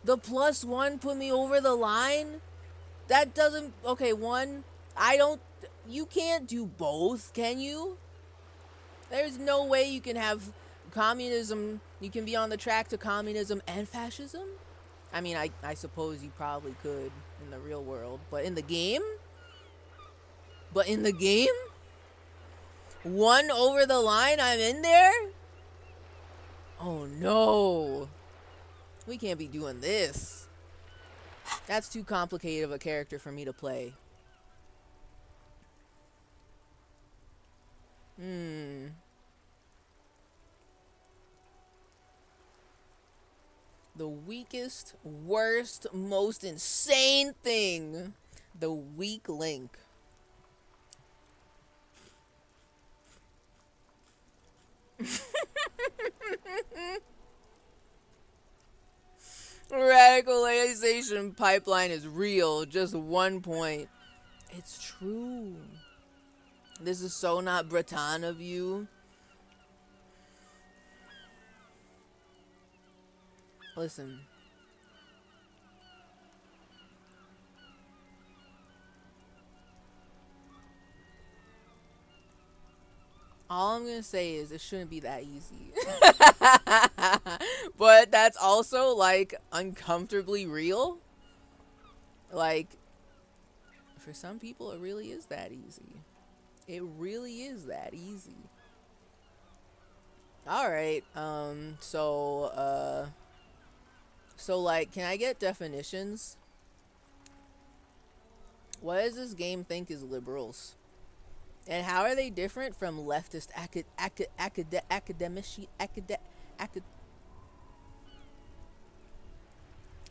The +1 put me over the line. That doesn't... Okay, one, I don't... You can't do both, can you? There's no way you can have communism... You can be on the track to communism and fascism? I mean, I suppose you probably could in the real world. But in the game? One over the line, I'm in there? Oh no. We can't be doing this. That's too complicated of a character for me to play. The weakest, worst, most insane thing. The weak link. Radicalization pipeline is real. Just 1 point. It's true. This is so not Breton of you. Listen. All I'm going to say is it shouldn't be that easy. But that's also, like, uncomfortably real. Like, for some people, it really is that easy. It really is that easy. Alright, so, like, can I get definitions? What does this game think is liberals? And how are they different from leftist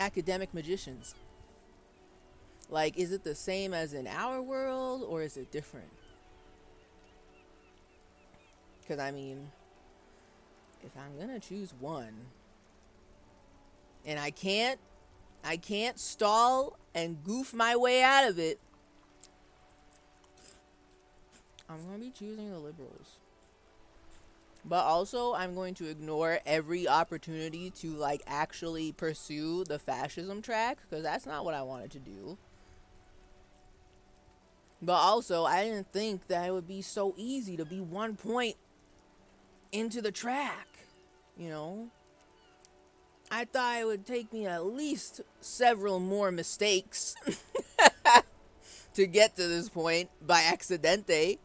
academic magicians? Like, is it the same as in our world, or is it different? Because, I mean, if I'm gonna choose one, and I can't stall and goof my way out of it, I'm going to be choosing the liberals. But also, I'm going to ignore every opportunity to, like, actually pursue the fascism track, because that's not what I wanted to do. But also, I didn't think that it would be so easy to be 1 point into the track, you know? I thought it would take me at least several more mistakes to get to this point by accidente.